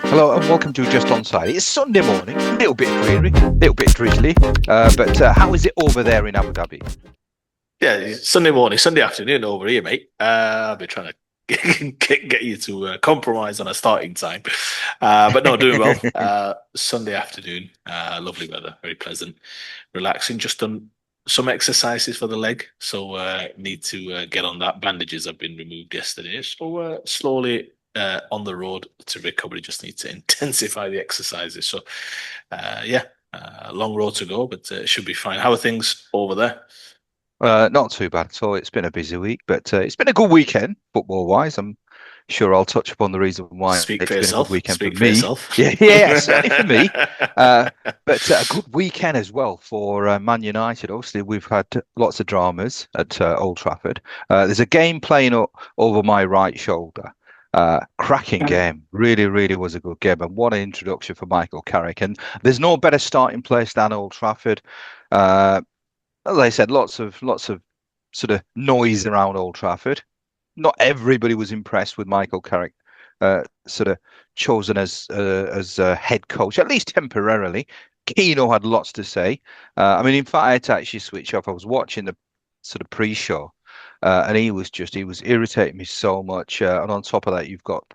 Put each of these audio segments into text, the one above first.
Hello and welcome to Just Onside. It's Sunday morning, a little bit dreary, a little bit drizzly, but how is it over there in Abu Dhabi? Yeah, it's Sunday morning, Sunday afternoon over here, mate. I've been trying to get you to compromise on a starting time, but no, doing well. Sunday afternoon, lovely weather, very pleasant, relaxing. Just done some exercises for the leg, so need to get on that. Bandages have been removed yesterday, so slowly on the road to recovery. Just need to intensify the exercises. So, yeah, long road to go, but it should be fine. How are things over there? Not too bad at all. It's been a busy week, but it's been a good weekend football-wise. I'm sure I'll touch upon the reason why Speak for it's been a good yourself. weekend for Speak for me. yourself. Yeah, certainly for me. Uh, but a good weekend as well for Man United. Obviously, we've had lots of dramas at Old Trafford. There's a game playing over my right shoulder. Cracking game. Really, really was a good game. And what an introduction for Michael Carrick. And there's no better starting place than Old Trafford. Uh, as I said, lots of sort of noise around Old Trafford. Not everybody was impressed with Michael Carrick, sort of chosen as head coach, at least temporarily. Keano had lots to say. I mean, in fact, I had to actually switch off. I was watching the sort of pre-show, and he was irritating me so much. And on top of that, you've got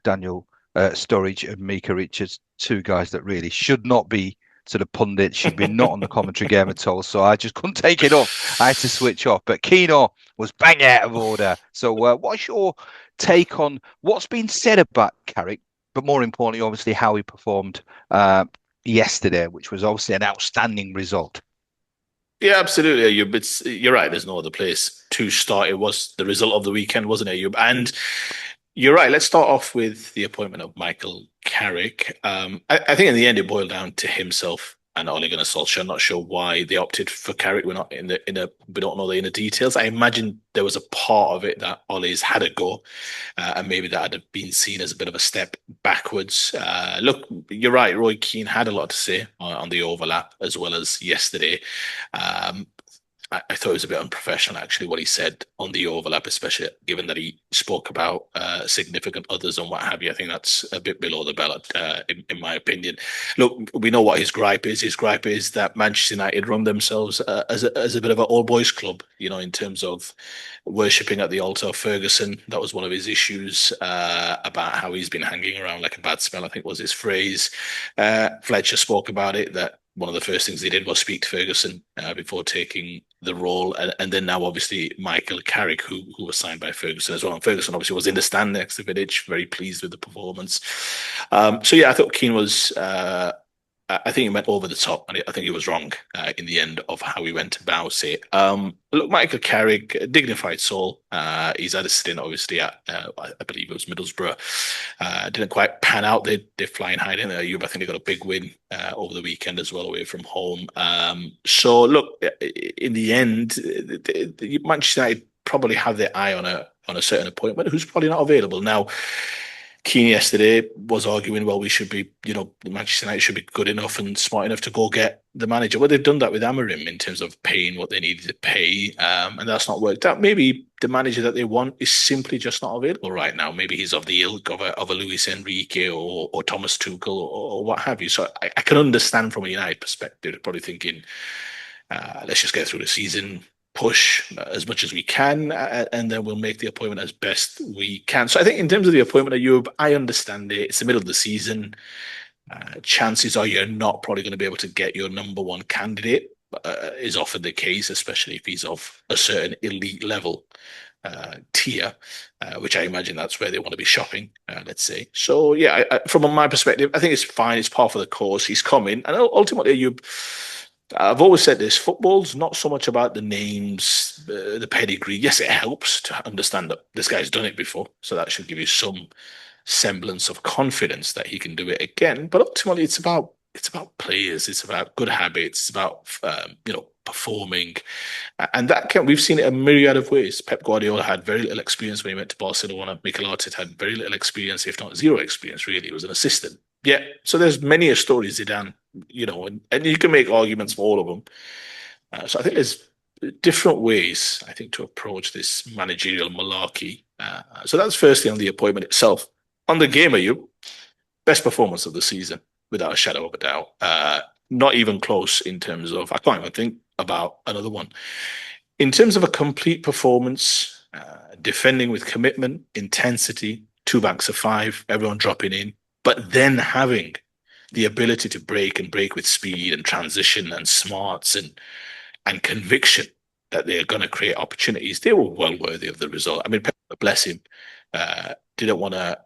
Daniel Sturridge and Mika Richards, two guys that really should not be sort of pundits, should be not on the commentary game at all. So I just couldn't take it up. I had to switch off. But Keano was bang out of order. So what's your take on what's been said about Carrick, but more importantly, obviously, how he performed yesterday, which was obviously an outstanding result? Yeah, absolutely. You're right. There's no other place to start. It was the result of the weekend, wasn't it? And you're right. Let's start off with the appointment of Michael Carrick. I think in the end it boiled down to himself and Ole Gunnar Solskjaer. I'm not sure why they opted for Carrick. We're not we don't know the inner details. I imagine there was a part of it that Ole's had a go, and maybe that had been seen as a bit of a step backwards. Look, you're right. Roy Keane had a lot to say on the overlap as well as yesterday. Um, I thought it was a bit unprofessional, actually, what he said on the overlap, especially given that he spoke about significant others and what have you. I think that's a bit below the belt, in my opinion. Look, we know what his gripe is. His gripe is that Manchester United run themselves as a bit of an all boys club, in terms of worshipping at the altar of Ferguson. That was one of his issues, about how he's been hanging around like a bad smell, I think was his phrase. Fletcher spoke about it, that one of the first things they did was speak to Ferguson before taking the role, and then now obviously Michael Carrick, who was signed by Ferguson as well. And Ferguson obviously was in the stand next to Vidic, very pleased with the performance. So yeah, I thought Keane was. I think he went over the top, and I think he was wrong in the end of how he went about it. Look, Michael Carrick, a dignified soul. He's had a stint, obviously, at I believe it was Middlesbrough. Didn't quite pan out. They're flying high, didn't they? I think they got a big win over the weekend as well, away from home. So look, in the end, Manchester United probably have their eye on a certain appointment who's probably not available now. Keane yesterday was arguing, well, we should be, Manchester United should be good enough and smart enough to go get the manager. Well, they've done that with Amorim in terms of paying what they needed to pay, and that's not worked out. Maybe the manager that they want is simply just not available right now. Maybe he's of the ilk of a Luis Enrique or Thomas Tuchel or what have you. So I can understand from a United perspective, they're probably thinking, let's just get through the season, push as much as we can, and then we'll make the appointment as best we can. So I think in terms of the appointment of Europe, I understand it. It's the middle of the season. Chances are you're not probably going to be able to get your number one candidate, is often the case, especially if he's of a certain elite level tier, which I imagine that's where they want to be shopping, let's say. So, yeah, from my perspective, I think it's fine. It's par for the course. He's coming. And ultimately, I've always said this: football's not so much about the names, the pedigree. Yes, it helps to understand that this guy's done it before, so that should give you some semblance of confidence that he can do it again. But ultimately, it's about players. It's about good habits. It's about performing, and we've seen it a myriad of ways. Pep Guardiola had very little experience when he went to Barcelona. Mikel Arteta had very little experience, if not zero experience. Really, he was an assistant. Yeah, so there's many a story Zidane, and you can make arguments for all of them. So I think there's different ways, I think, to approach this managerial malarkey. So that's firstly on the appointment itself. On the game, are you? best performance of the season, without a shadow of a doubt. Not even close in terms of, I can't even think about another one. In terms of a complete performance, defending with commitment, intensity, two banks of five, everyone dropping in, but then having the ability to break and break with speed and transition and smarts and conviction that they're going to create opportunities. They were well worthy of the result. I mean, Pep, bless him, didn't want to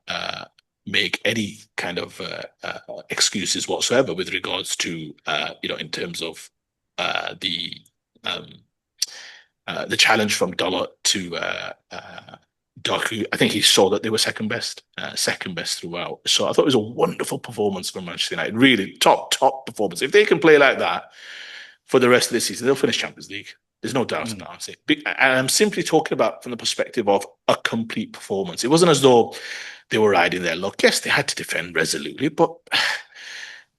make any kind of excuses whatsoever with regards to in terms of the challenge from Dollar to Doku. I think he saw that they were second best throughout. So I thought it was a wonderful performance from Manchester United. Really top performance. If they can play like that for the rest of the season, they'll finish Champions League. There's no doubt in that. I'm saying, and I'm simply talking about from the perspective of a complete performance. It wasn't as though they were riding their luck. Yes, they had to defend resolutely, but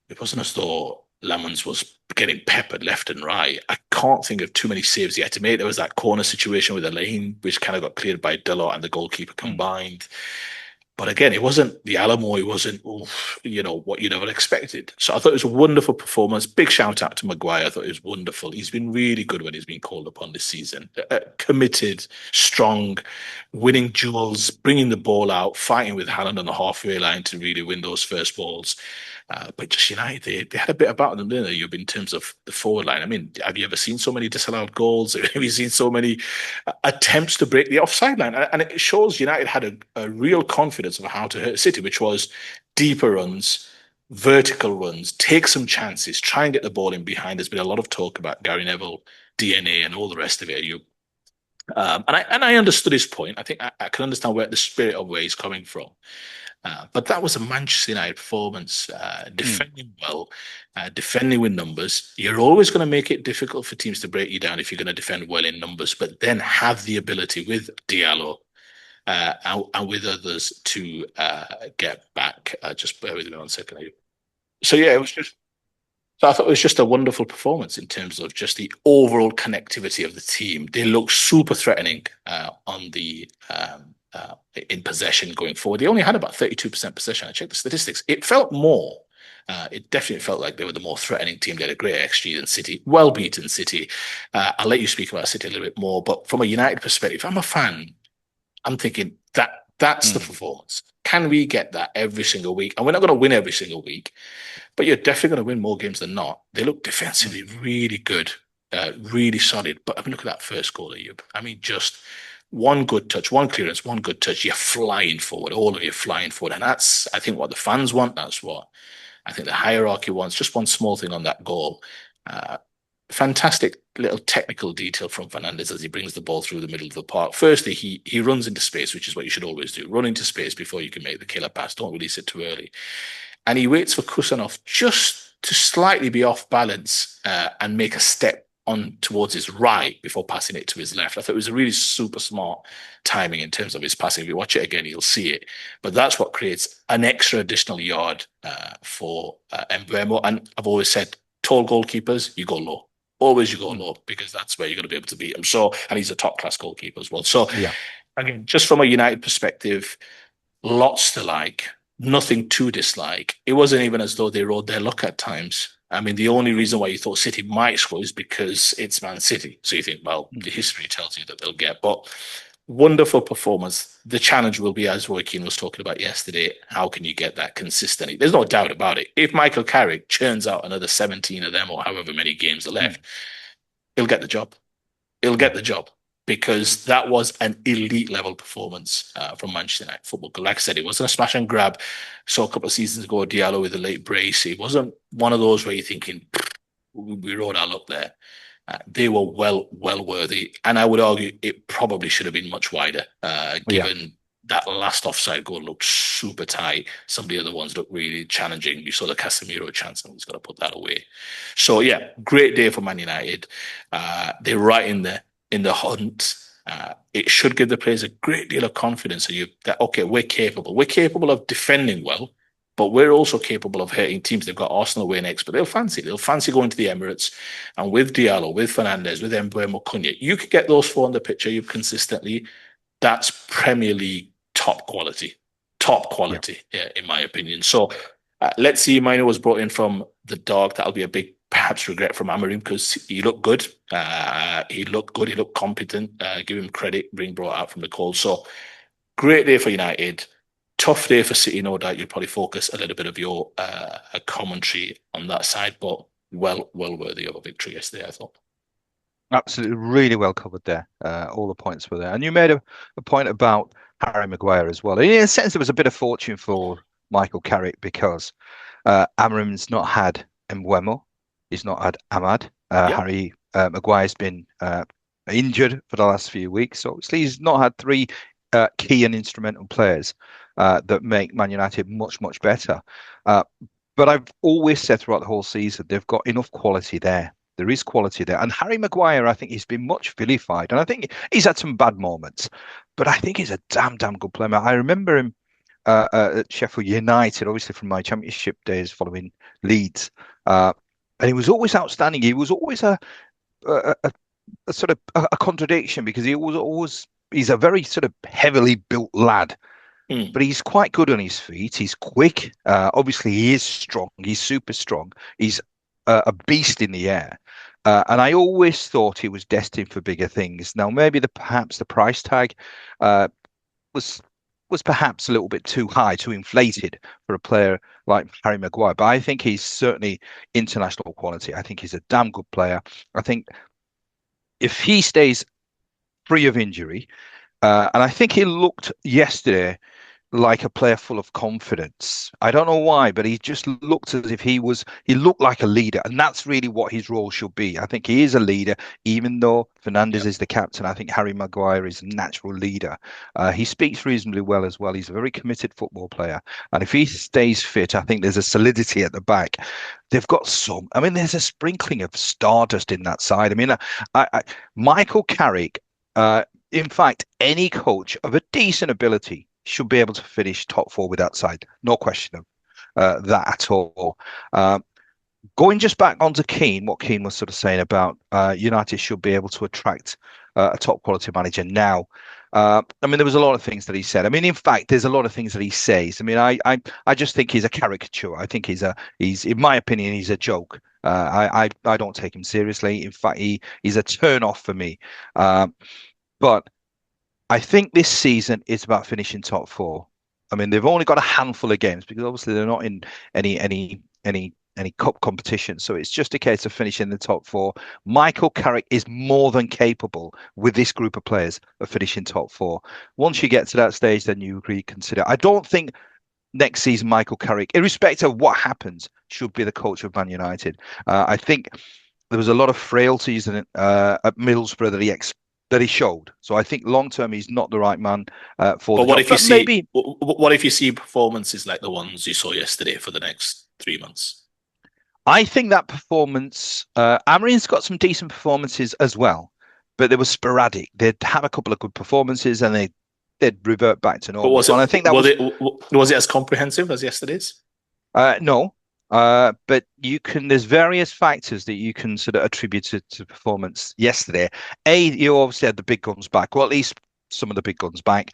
it wasn't as though Lemons was getting peppered left and right. I can't think of too many saves he had to make. There was that corner situation with Elaine, which kind of got cleared by Dillot and the goalkeeper combined. But again, it wasn't the Alamo. It wasn't, what you never expected. So I thought it was a wonderful performance. Big shout out to Maguire. I thought it was wonderful. He's been really good when he's been called upon this season. Committed, strong, winning duels, bringing the ball out, fighting with Haaland on the halfway line to really win those first balls. But just United, they had a bit about them, didn't they, in terms of the forward line? I mean, have you ever seen so many disallowed goals? Have you seen so many attempts to break the offside line? And it shows United had a real confidence of how to hurt City, which was deeper runs, vertical runs, take some chances, try and get the ball in behind. There's been a lot of talk about Gary Neville, DNA, and all the rest of it. And I understood his point. I think I can understand where the spirit of where he's coming from. But that was a Manchester United performance, defending well, defending with numbers. You're always going to make it difficult for teams to break you down if you're going to defend well in numbers, but then have the ability with Diallo and with others to get back. Just bear with me 1 second. So yeah, it was just. So I thought it was just a wonderful performance in terms of just the overall connectivity of the team. They looked super threatening on the in possession going forward. They only had about 32% possession. I checked the statistics. It felt more. It definitely felt like they were the more threatening team. They had a great XG than City, well beaten City. I'll let you speak about City a little bit more. But from a United perspective, I'm a fan. I'm thinking that's the performance. Can we get that every single week? And we're not going to win every single week, but you're definitely going to win more games than not. They look defensively really good, really solid. But I mean, look at that first goal, Ayub. I mean, just one good touch, one clearance, one good touch. You're flying forward, all of you flying forward. And that's, I think, what the fans want. That's what I think the hierarchy wants. Just one small thing on that goal. Fantastic little technical detail from Fernandes as he brings the ball through the middle of the park. Firstly, he runs into space, which is what you should always do. Run into space before you can make the killer pass. Don't release it too early. And he waits for Kusanov just to slightly be off balance and make a step on towards his right before passing it to his left. I thought it was a really super smart timing in terms of his passing. If you watch it again, you'll see it. But that's what creates an extra additional yard for Mbeumo. And I've always said, tall goalkeepers, you go low. Always you go low because that's where you're going to be able to beat him. So, and he's a top class goalkeeper as well. So, again, just from a United perspective, lots to like, nothing to dislike. It wasn't even as though they rode their luck at times. I mean, the only reason why you thought City might score is because it's Man City. So you think, well, the history tells you that they'll get. But wonderful performance. The challenge will be, as Roy Keane was talking about yesterday, how can you get that consistently? There's no doubt about it. If Michael Carrick churns out another 17 of them or however many games are left, he'll get the job. He'll get the job because that was an elite level performance from Manchester United Football Club. Like I said, it wasn't a smash and grab. So a couple of seasons ago, Diallo with a late brace. It wasn't one of those where you're thinking, we rode our luck there. They were well worthy. And I would argue it probably should have been much wider, given that last offside goal looked super tight. Some of the other ones looked really challenging. You saw the Casemiro chance and he's got to put that away. So, yeah, great day for Man United. They're right in the hunt. It should give the players a great deal of confidence that, okay, we're capable. We're capable of defending well, but we're also capable of hurting teams. They've got Arsenal away next, but they'll fancy going to the Emirates. And with Diallo, with Fernandes, with Mbeumo, Cunha, you could get those four on the pitch consistently. That's Premier League top quality, in my opinion. So Let's see, Mino was brought in from the dark. That'll be a big, perhaps, regret from Amarim because he looked good. He looked good. He looked competent. Give him credit, being brought out from the cold. So great day for United. Tough day for City, no doubt. You'll probably focus a little bit of your commentary on that side, but well worthy of a victory yesterday, I thought. Absolutely, really well covered there. All the points were there. And you made a point about Harry Maguire as well. In a sense, there was a bit of fortune for Michael Carrick because Amarim's not had Mbeumo. He's not had Ahmad. Yeah. Harry Maguire's been injured for the last few weeks. So obviously he's not had three key and instrumental players that make Man United much, much better. But I've always said throughout the whole season, they've got enough quality there. There is quality there. And Harry Maguire, I think he's been much vilified. And I think he's had some bad moments, but I think he's a damn good player. I remember him at Sheffield United, obviously from my championship days following Leeds. And he was always outstanding. He was always a, a sort of a contradiction because he's a very sort of heavily built lad. But he's quite good on his feet. He's quick. Obviously, he is strong. He's super strong. He's a beast in the air. And I always thought he was destined for bigger things. Now, maybe perhaps the price tag was perhaps a little bit too high, too inflated for a player like Harry Maguire. But I think he's certainly international quality. I think he's a damn good player. I think if he stays free of injury, and I think he looked yesterday like a player full of confidence. I don't know why, but he just looked as if he looked like a leader. And that's really what his role should be. I think he is a leader, even though Fernandes is the captain. I think Harry Maguire is a natural leader. He speaks reasonably well as well. He's a very committed football player. And if he stays fit, I think there's a solidity at the back. They've got there's a sprinkling of stardust in that side. Michael Carrick, in fact, any coach of a decent ability should be able to finish top four with that side. No question of that at all. Going just back onto Keane, what Keane was sort of saying about United should be able to attract a top quality manager now. There was a lot of things that he said. In fact, there's a lot of things that he says. I just think he's a caricature. I think he's in my opinion, he's a joke. I don't take him seriously. In fact, he's a turn off for me. But I think this season is about finishing top four. They've only got a handful of games because obviously they're not in any cup competition. So it's just a case of finishing the top four. Michael Carrick is more than capable with this group of players of finishing top four. Once you get to that stage, then you reconsider. I don't think next season Michael Carrick, irrespective of what happens, should be the coach of Man United. I think there was a lot of frailties at Middlesbrough that he showed. So I think long term he's not the right man for But the job. what if you see performances like the ones you saw yesterday for the next 3 months? I think that performance, Amarin's got some decent performances as well, but they were sporadic. They'd have a couple of good performances and they'd revert back to normal. But and I think that was it as comprehensive as yesterday's? No. But there's various factors that you can sort of attribute to performance yesterday. You obviously had the big guns back, well, at least some of the big guns back.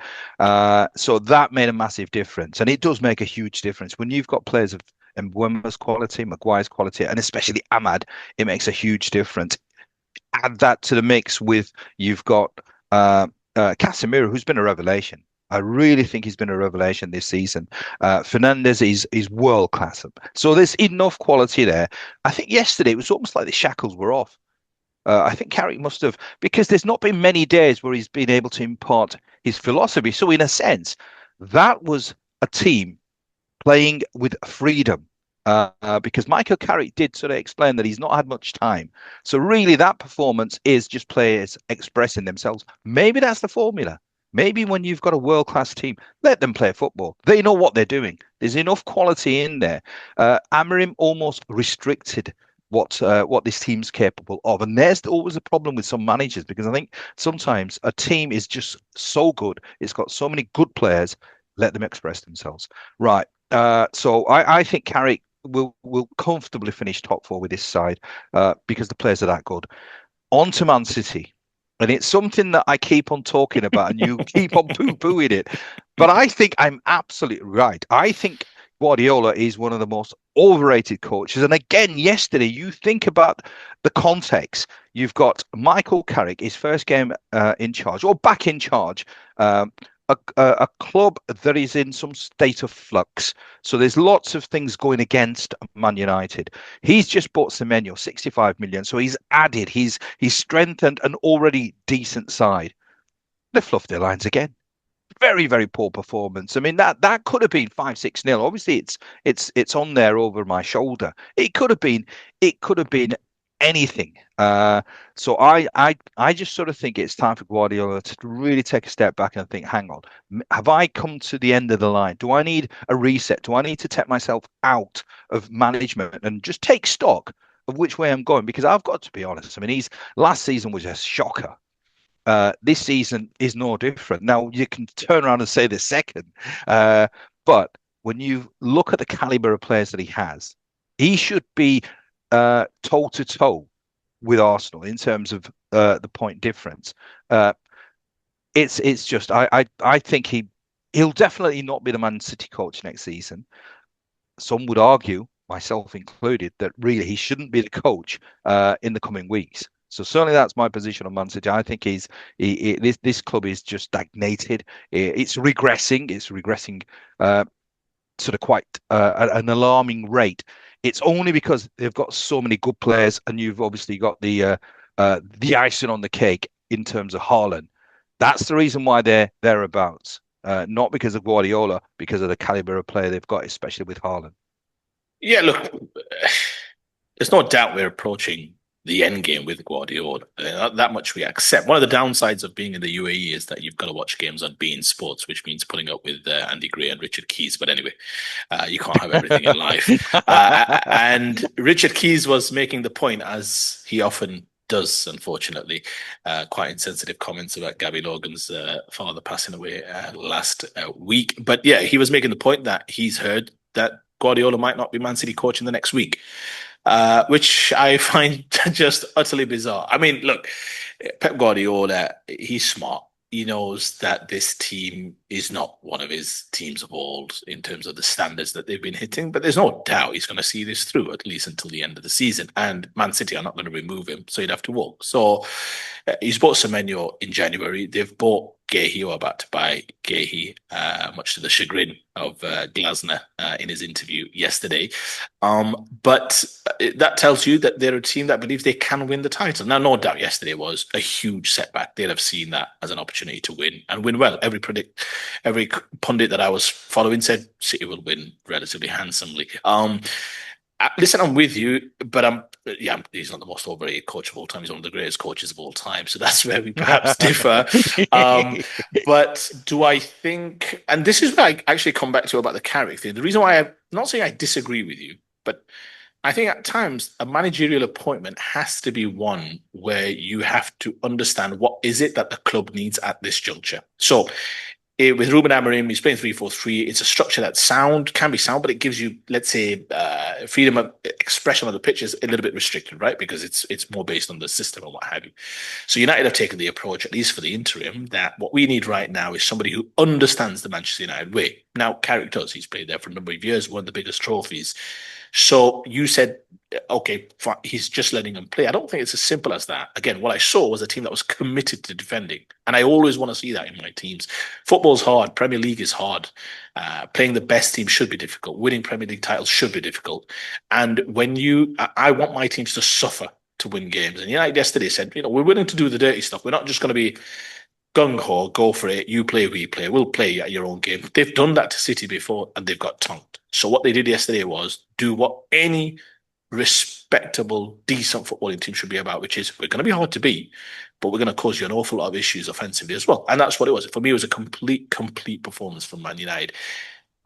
So that made a massive difference. And it does make a huge difference. When you've got players of Mbeumo's quality, Maguire's quality, and especially Ahmad, it makes a huge difference. Add that to the mix with you've got Casemiro, who's been a revelation. I really think he's been a revelation this season. Fernandes is world class. So there's enough quality there. I think yesterday it was almost like the shackles were off. I think Carrick must have, because there's not been many days where he's been able to impart his philosophy. So in a sense, that was a team playing with freedom. Because Michael Carrick did sort of explain that he's not had much time. So really that performance is just players expressing themselves. Maybe that's the formula. Maybe when you've got a world-class team, let them play football. They know what they're doing. There's enough quality in there. Amarim almost restricted what this team's capable of. And there's always a problem with some managers because I think sometimes a team is just so good. It's got so many good players. Let them express themselves. Right. So I think Carrick will comfortably finish top four with this side because the players are that good. On to Man City. And it's something that I keep on talking about and you keep on poo-pooing it. But I think I'm absolutely right. I think Guardiola is one of the most overrated coaches. And again, yesterday, you think about the context. You've got Michael Carrick, his first game in charge, or back in charge. Um, a club that is in some state of flux. So there's lots of things going against Man United. He's just bought Semenyo, 65 million. So he's strengthened an already decent side. They fluffed their lines again. Very, very poor performance. I mean, that could have been 5-6-0. Obviously, it's on there over my shoulder. It could have been anything. So I just sort of think it's time for Guardiola to really take a step back and think, hang on, have I come to the end of the line? Do I need a reset? Do I need to take myself out of management and just take stock of which way I'm going? Because I've got to be honest. I mean, he's last season was a shocker. This season is no different. Now you can turn around and say the second, uh, but when you look at the caliber of players that he should be toe to toe with Arsenal in terms of the point difference. Uh, it's just I think he'll definitely not be the Man City coach next season. Some would argue, myself included, that really he shouldn't be the coach in the coming weeks. So certainly that's my position on Man City. I think this club is just stagnated. It's regressing. It's regressing sort of quite an alarming rate. It's only because they've got so many good players, and you've obviously got the icing on the cake in terms of Haaland. That's the reason why they're thereabouts. Not because of Guardiola, because of the caliber of player they've got, especially with Haaland. Yeah, look, there's no doubt we're approaching the end game with Guardiola. That much we accept. One of the downsides of being in the UAE is that you've got to watch games on beIN Sports, which means putting up with Andy Gray and Richard Keys. But anyway, you can't have everything in life. And Richard Keys was making the point, as he often does, unfortunately, quite insensitive comments about Gabby Logan's father passing away last week. But yeah, he was making the point that he's heard that Guardiola might not be Man City coach in the next week. Which I find just utterly bizarre. I mean, look, Pep Guardiola, he's smart. He knows that this team is not one of his teams of old in terms of the standards that they've been hitting, but there's no doubt he's going to see this through at least until the end of the season. And Man City are not going to remove him, so he'd have to walk. So he's bought Semenyo in January. They've bought Gahey, or about to buy Gahey, much to the chagrin of Glasner in his interview yesterday. But that tells you that they're a team that believes they can win the title. Now, no doubt yesterday was a huge setback. They'd have seen that as an opportunity to win and win well. Every pundit that I was following said City will win relatively handsomely. Listen, I'm with you, but he's not the most overrated coach of all time. He's one of the greatest coaches of all time. So that's where we perhaps differ. But do I think, and this is where I actually come back to about the Carrick thing. The reason why I'm not saying I disagree with you, but I think at times a managerial appointment has to be one where you have to understand what is it that the club needs at this juncture. So with Ruben Amorim, he's playing 3-4-3. It's a structure that's can be sound, but it gives you, let's say, freedom of expression on the pitch is a little bit restricted, right? Because it's more based on the system and what have you. So United have taken the approach, at least for the interim, that what we need right now is somebody who understands the Manchester United way. Now, Carrick does. He's played there for a number of years, won the biggest trophies. So you said, okay, fine, he's just letting them play. I don't think it's as simple as that. Again, what I saw was a team that was committed to defending. And I always want to see that in my teams. Football's hard. Premier League is hard. Playing the best team should be difficult. Winning Premier League titles should be difficult. And I want my teams to suffer to win games. And United yesterday said, we're willing to do the dirty stuff. We're not just going to be gung-ho, go for it, you play, we play, we'll play at your own game. They've done that to City before and they've got tongued. So what they did yesterday was do what any respectable, decent footballing team should be about, which is we're going to be hard to beat, but we're going to cause you an awful lot of issues offensively as well. And that's what it was. For me, it was a complete performance from Man United.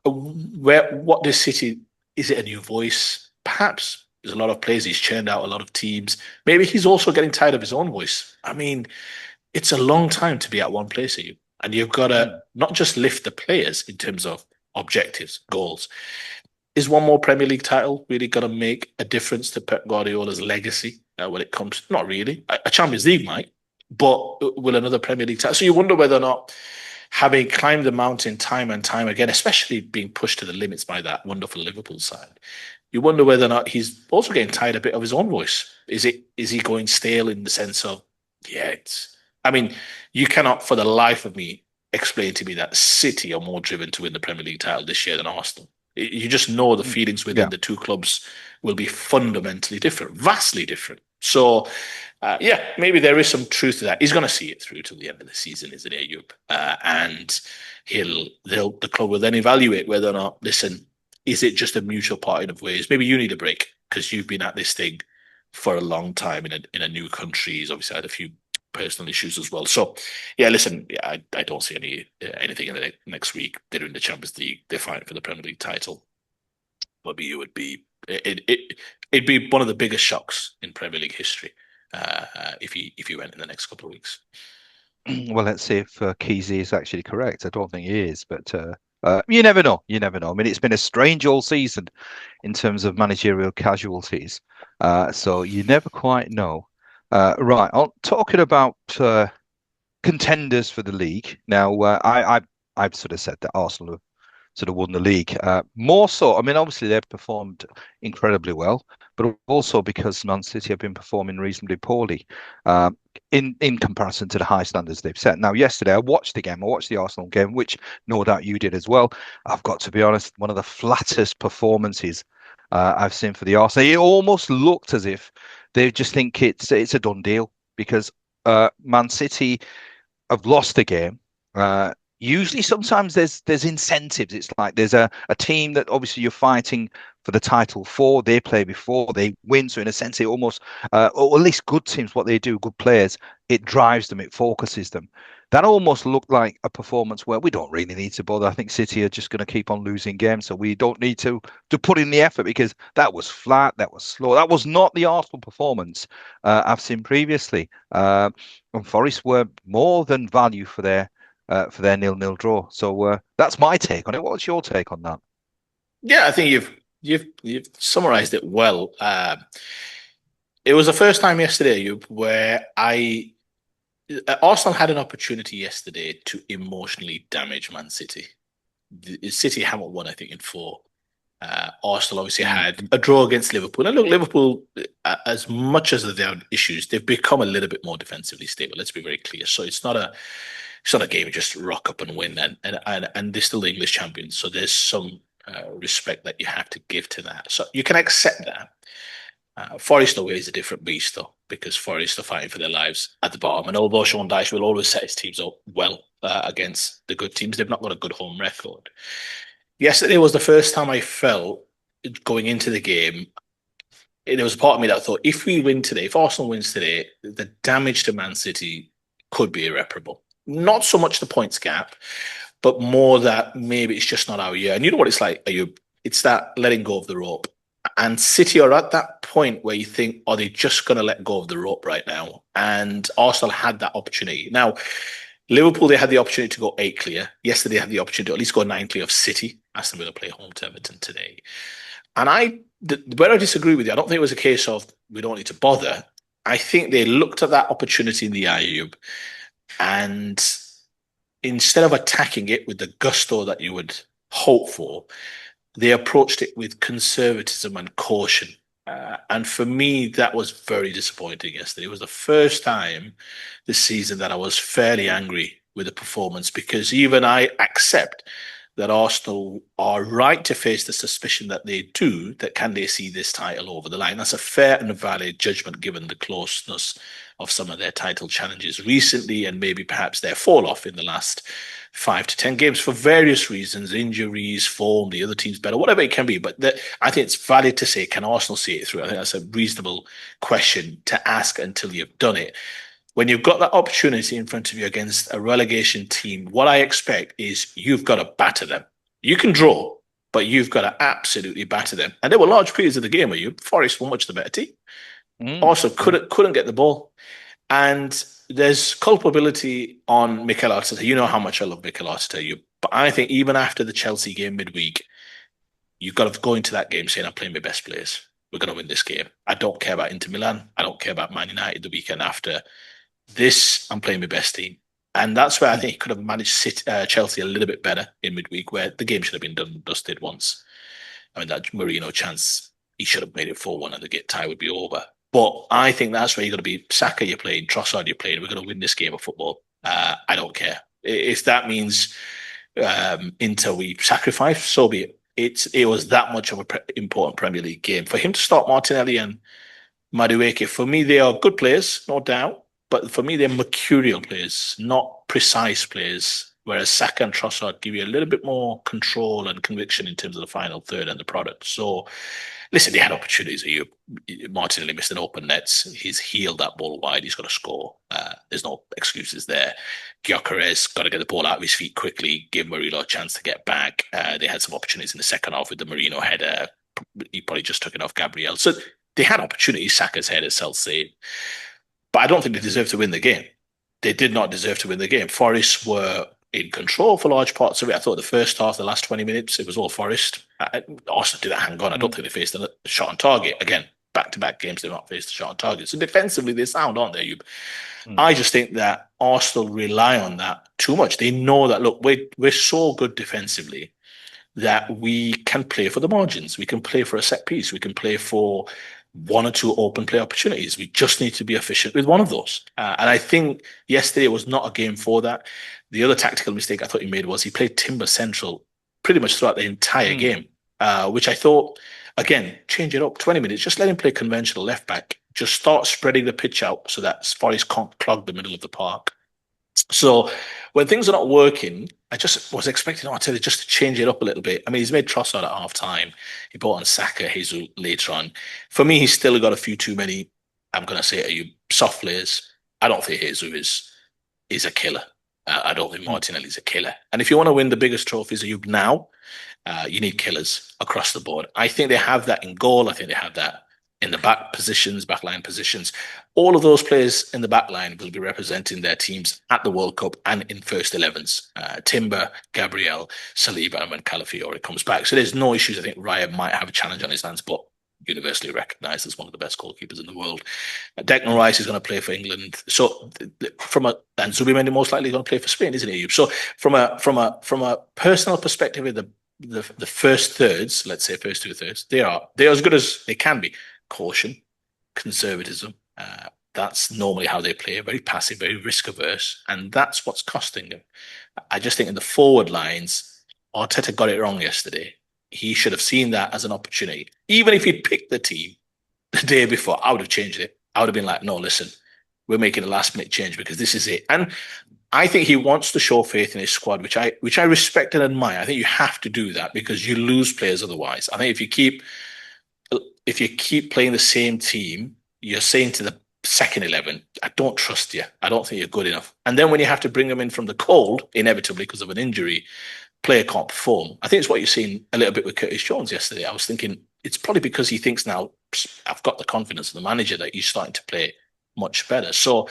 What this City, is it a new voice? Perhaps. There's a lot of players. He's churned out a lot of teams. Maybe he's also getting tired of his own voice. I mean, it's a long time to be at one place, and you've got to not just lift the players in terms of objectives, goals. Is one more Premier League title really going to make a difference to Pep Guardiola's legacy when it comes? Not really. A Champions League might, but will another Premier League title? So you wonder whether or not having climbed the mountain time and time again, especially being pushed to the limits by that wonderful Liverpool side, you wonder whether or not he's also getting tired a bit of his own voice. Is he going stale in the sense of, yeah, it's I mean, you cannot for the life of me explain to me that City are more driven to win the Premier League title this year than Arsenal. You just know the Mm. feelings within Yeah. the two clubs will be fundamentally different, vastly different. So, yeah, maybe there is some truth to that. He's going to see it through till the end of the season, isn't it, Ayub? And the club will then evaluate whether or not, listen, is it just a mutual parting of ways? Maybe you need a break because you've been at this thing for a long time in a new country. He's obviously had a few personal issues as well. So, yeah, listen, yeah, I don't see anything in the next week. They're in the Champions League. They're fighting for the Premier League title. Maybe it'd be one of the biggest shocks in Premier League history if he went in the next couple of weeks. Well, let's see if Kesey is actually correct. I don't think he is, but you never know. You never know. I mean, it's been a strange all season in terms of managerial casualties, so you never quite know. Right, talking about contenders for the league. Now, I've sort of said that Arsenal have sort of won the league. More so, I mean, obviously they've performed incredibly well, but also because Man City have been performing reasonably poorly in comparison to the high standards they've set. Now, yesterday I watched the game. I watched the Arsenal game, which no doubt you did as well. I've got to be honest, one of the flattest performances I've seen for the Arsenal. It almost looked as if they just think it's a done deal because Man City have lost the game. Usually, sometimes there's incentives. It's like there's a team that obviously you're fighting for the title for. They play before they win, so in a sense, it almost, or at least good teams, what they do, good players, it drives them, it focuses them. That almost looked like a performance where we don't really need to bother. I think City are just going to keep on losing games, so we don't need to put in the effort because that was flat, that was slow, that was not the Arsenal performance I've seen previously. And Forest were more than value for their nil-nil draw. So that's my take on it. What's your take on that? Yeah, I think you've summarized it well. It was the first time yesterday where I Arsenal had an opportunity yesterday to emotionally damage Man City. City haven't won, I think, in four. Arsenal obviously Mm. had a draw against Liverpool. And look, Liverpool, as much as they have issues, they've become a little bit more defensively stable. Let's be very clear. So it's not a game you just rock up and win, and they're still the English champions. So there's some respect that you have to give to that. So you can accept that. Forest away is a different beast, though, because Forest are fighting for their lives at the bottom. And although Sean Dyche will always set his teams up well against the good teams, they've not got a good home record. Yesterday was the first time I felt going into the game. There was a part of me that thought, if we win today, if Arsenal wins today, the damage to Man City could be irreparable. Not so much the points gap, but more that maybe it's just not our year. And you know what it's like, it's that letting go of the rope. And City are at that point where you think, are they just going to let go of the rope right now? And Arsenal had that opportunity. Now, Liverpool, they had the opportunity to go 8 clear. Yesterday, they had the opportunity to at least go 9 clear of City. Aston Villa play home to Everton today. And where I disagree with you, I don't think it was a case of we don't need to bother. I think they looked at that opportunity in the Ayub, and instead of attacking it with the gusto that you would hope for, they approached it with conservatism and caution. And for me, that was very disappointing yesterday. It was the first time this season that I was fairly angry with the performance because even I accept that Arsenal are right to face the suspicion that they do, that can they see this title over the line? That's a fair and valid judgment given the closeness of some of their title challenges recently and maybe perhaps their fall off in the last 5 to 10 games for various reasons, injuries, form, the other team's better, whatever it can be. But I think it's valid to say, can Arsenal see it through? I think that's a reasonable question to ask until you've done it. When you've got that opportunity in front of you against a relegation team, what I expect is you've got to batter them. You can draw, but you've got to absolutely batter them. And there were large periods of the game where Forest were much the better team. Mm. Also, couldn't get the ball. And there's culpability on Mikel Arteta. You know how much I love Mikel Arteta. But I think even after the Chelsea game midweek, you've got to go into that game saying, I'm playing my best players. We're going to win this game. I don't care about Inter Milan. I don't care about Man United the weekend after. This, I'm playing my best team. And that's where I Mm. think he could have managed Chelsea a little bit better in midweek, where the game should have been done and dusted once. I mean, that Mourinho chance, he should have made it 4-1 and the tie would be over. But I think that's where you're going to be Saka, you're playing, Trossard, you're playing. We're going to win this game of football. I don't care. If that means Inter we sacrifice, so be it. It was that much of an important Premier League game. For him to start Martinelli and Madueke, for me, they are good players, no doubt. But for me, they're mercurial players, not precise players. Whereas Saka and Trossard give you a little bit more control and conviction in terms of the final third and the product. So, listen, they had opportunities. Martinelli missed an open net. He's healed that ball wide. He's got to score. There's no excuses there. Gyökeres got to get the ball out of his feet quickly, give Marino a chance to get back. They had some opportunities in the second half with the Marino header. He probably just took it off Gabriel. So they had opportunities. Saka's header, self-save. But I don't think they deserved to win the game. They did not deserve to win the game. Forest were in control for large parts of it. I thought the first half, the last 20 minutes, it was all Forest. Arsenal didn't hang on. I don't Mm. think they faced a shot on target. Again, back-to-back games, they've not faced a shot on target. So defensively, they're sound, aren't they? Mm. I just think that Arsenal rely on that too much. They know that, look, we're so good defensively that we can play for the margins. We can play for a set piece. We can play for one or two open play opportunities. We just need to be efficient with one of those. And I think yesterday was not a game for that. The other tactical mistake I thought he made was he played Timber Central pretty much throughout the entire Mm. game, which I thought, again, change it up 20 minutes. Just let him play conventional left back. Just start spreading the pitch out so that Forest can't clog the middle of the park. So when things are not working, I just was expecting Arteta just to change it up a little bit. I mean, he's made Trossard at half time. He brought on Saka, Jesus later on. For me, he's still got a few too many, I'm going to say it to you, soft players. I don't think Jesus is a killer. I don't think Mm. Martinelli's a killer. And if you want to win the biggest trophies of you now, you need killers across the board. I think they have that in goal. I think they have that in the backline positions. All of those players in the back line will be representing their teams at the World Cup and in first 11s. Timber, Gabriel, Saliba, and when Calafiore comes back. So there's no issues. I think Raya might have a challenge on his hands, but universally recognised as one of the best goalkeepers in the world. Declan Mm. Rice is going to play for England. So and Zubimendi most likely going to play for Spain, isn't he? So from a personal perspective, the first thirds, let's say first two thirds, they're as good as they can be. Caution, conservatism. That's normally how they play, very passive, very risk averse, and that's what's costing them. I just think in the forward lines, Arteta got it wrong yesterday. He should have seen that as an opportunity. Even if he'd picked the team the day before, I would have changed it. I would have been like, no, listen, we're making a last minute change because this is it. And I think he wants to show faith in his squad, which I respect and admire. I think you have to do that because you lose players otherwise. I think if you keep playing the same team, you're saying to the second 11, I don't trust you. I don't think you're good enough. And then when you have to bring them in from the cold, inevitably because of an injury, player can't perform. I think it's what you're seeing a little bit with Curtis Jones yesterday. I was thinking it's probably because he thinks now I've got the confidence of the manager that he's starting to play much better. So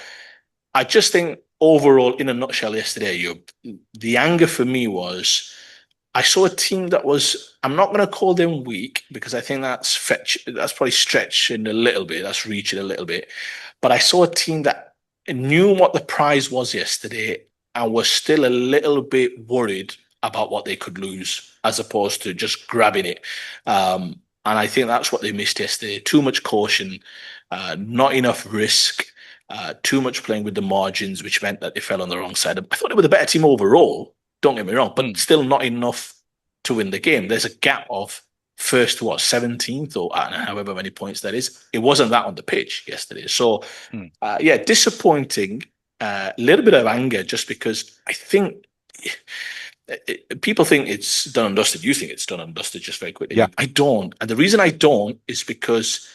I just think overall, in a nutshell, yesterday, the anger for me was I saw a team that was, I'm not going to call them weak because I think that's probably stretching a little bit, that's reaching a little bit. But I saw a team that knew what the prize was yesterday and was still a little bit worried about what they could lose as opposed to just grabbing it. And I think that's what they missed yesterday. Too much caution, not enough risk, too much playing with the margins, which meant that they fell on the wrong side. I thought they were the better team overall, don't get me wrong, but Mm. still not enough to win the game. There's a gap of first to 17th or I don't know, however many points that is. It wasn't that on the pitch yesterday. So, Mm. yeah, disappointing. A little bit of anger just because I think people think it's done and dusted. You think it's done and dusted just very Yeah. quickly. I don't. And the reason I don't is because